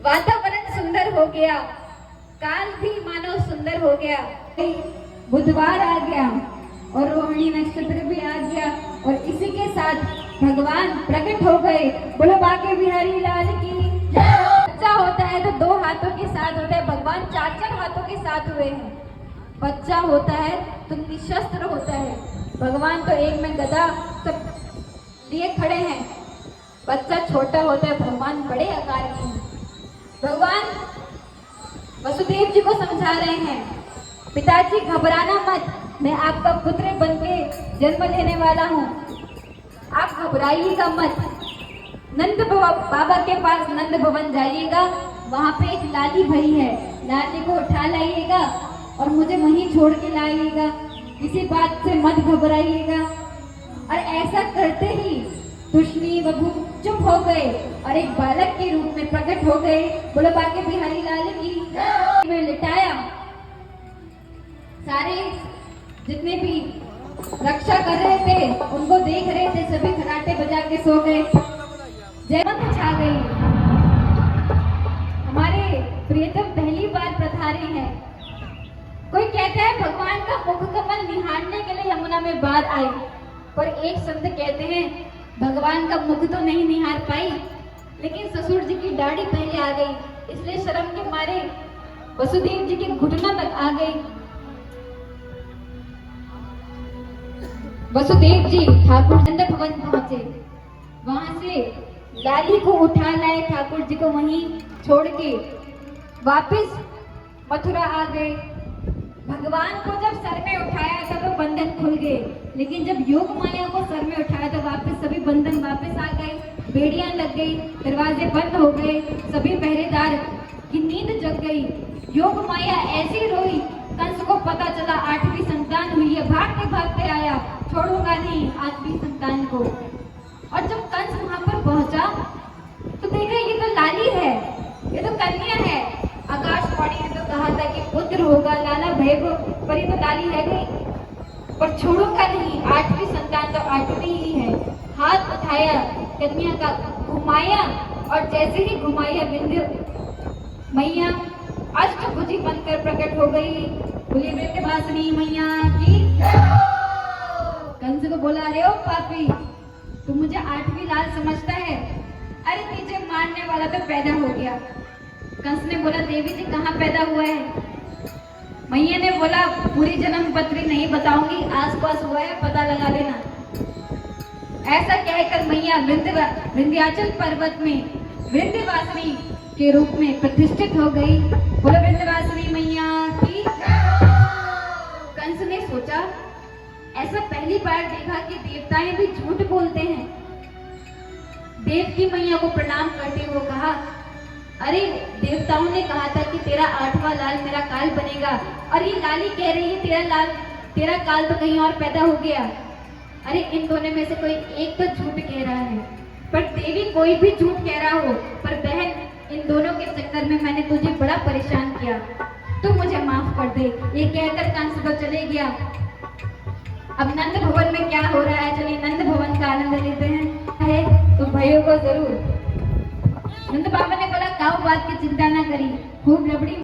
वातावरण सुंदर हो गया, काल भी मानो सुंदर हो गया। बुधवार आ गया और रोहिणी नक्षत्र भी आ गया और इसी के साथ भगवान प्रकट हो गए। बोलो बाके बिहारी लाल की। बच्चा होता है तो 2 हाथों के साथ होता है, भगवान 4-4 हाथों के साथ हुए हैं। बच्चा होता है तो निशस्त्र होता है, भगवान तो एक में गदा सब लिए खड़े हैं। बच्चा छोटा होता है, भगवान बड़े आकार के हैं। भगवान वसुदेव जी को समझा रहे हैं, पिताजी घबराना मत, मैं आपका पुत्र बनके जन्म लेने वाला हूँ, आप घबराइएगा मत। नंद बाबा के पास नंद भवन जाइएगा, वहाँ पे एक लाली भई है, लाली को उठा लाइएगा और मुझे वहीं छोड़ के लाइएगा, किसी बात से मत घबराइएगा। और ऐसा करते ही तुष्णी बबू चुप हो गए और एक बालक के रूप में प्रकट हो गए। बोलो बाके बिहारी लाल की। में लिटाया, सारे जितने भी रक्षा कर रहे थे उनको देख रहे थे, सभी खराटे बजा के सो गए। जयमत छा गई। हमारे प्रियतम पहली बार पधारे हैं। कोई कहता है भगवान का मुख कमल निहारने के लिए यमुना में बाढ़ आई, पर एक संत कहते हैं भगवान का मुख तो नहीं निहार पाई, लेकिन ससुर जी की दाढ़ी पहले आ गई, इसलिए शर्म के मारे वसुदेव जी के घुटना तक आ गई। वसुदेव जी ठाकुर नंद भवन पहुंचे, वहां से लाली को उठा लाए, ठाकुर जी को वहीं छोड़ के वापस मथुरा आ गए। भगवान को जब सर में उठाया था तो बंधन खुल गए, लेकिन जब योग माया को सर में उठाया तो वापस सभी बंधन वापस आ गए, बेड़ियां लग गई, दरवाजे बंद हो गए, सभी पहरेदार की नींद जग गई। योग माया ऐसी रोई, कंस को पता चला 8वीं संतान हुई है, भागते भागते आया, छोड़ूंगा नहीं 8वीं संतान को। और जब कंस वहां पर पहुंचा तो देखा ये तो लाली है, ये तो कन्या है। आकाशवाणी ने तो कहा था कि पुत्र होगा, लाला भय को, पर ये तो लाली है गई, पर छोड़ूंगा नहीं, 8वीं संतान तो 8वीं ही है। हाथ उठाया, कन्या का घुमाया और जैसे ही घुमाया विंध्य मैया अष्टभुजी बनकर प्रकट हो गई। बोलिए विंध्यवासिनी मैया की। कंस को बोला, अरे ओ पापी, तू मुझे 8वीं लाल समझता है? अरे तुझे मारने वाला तो पैदा हो गया। कंस ने बोला, देवी जी कहाँ पैदा हुआ है? मैया ने बोला, पूरी जन्म पत्री नहीं बताऊंगी, आसपास हुआ है, पता लगा लेना। ऐसा कहकर मैया विंध्याचल पर्वत में विंध्यवासिनी के रूप में प्रतिष्ठित हो गई। बोलो विंध्यवासिनी मैया की। कंस ने सोचा, ऐसा पहली बार देखा कि देवताएं भी झूठ बोलते हैं। देव की मैया को प्रणाम करते हुए कहा, अरे देवताओं ने कहा था कि तेरा 8वां लाल मेरा काल बनेगा, और ये लाली कह रही है तेरा काल तो कहीं और पैदा हो गया। अरे इन दोनों में से कोई एक तो झूठ कह रहा है। पर देवी कोई भी झूठ कह रहा हो, पर बहन इन दोनों के चक्कर में मैंने तुझे बड़ा परेशान किया, तू मुझे माफ कर दे। ये कहकर कंस तो चले गया। अब नंद भवन में क्या हो रहा है, चलिए नंद भवन का आनंद लेते हैं। तो भाइयों को जरूर। नंद बाबा ने बोला, काऊ बात की चिंता ना करी, खूब रबड़ी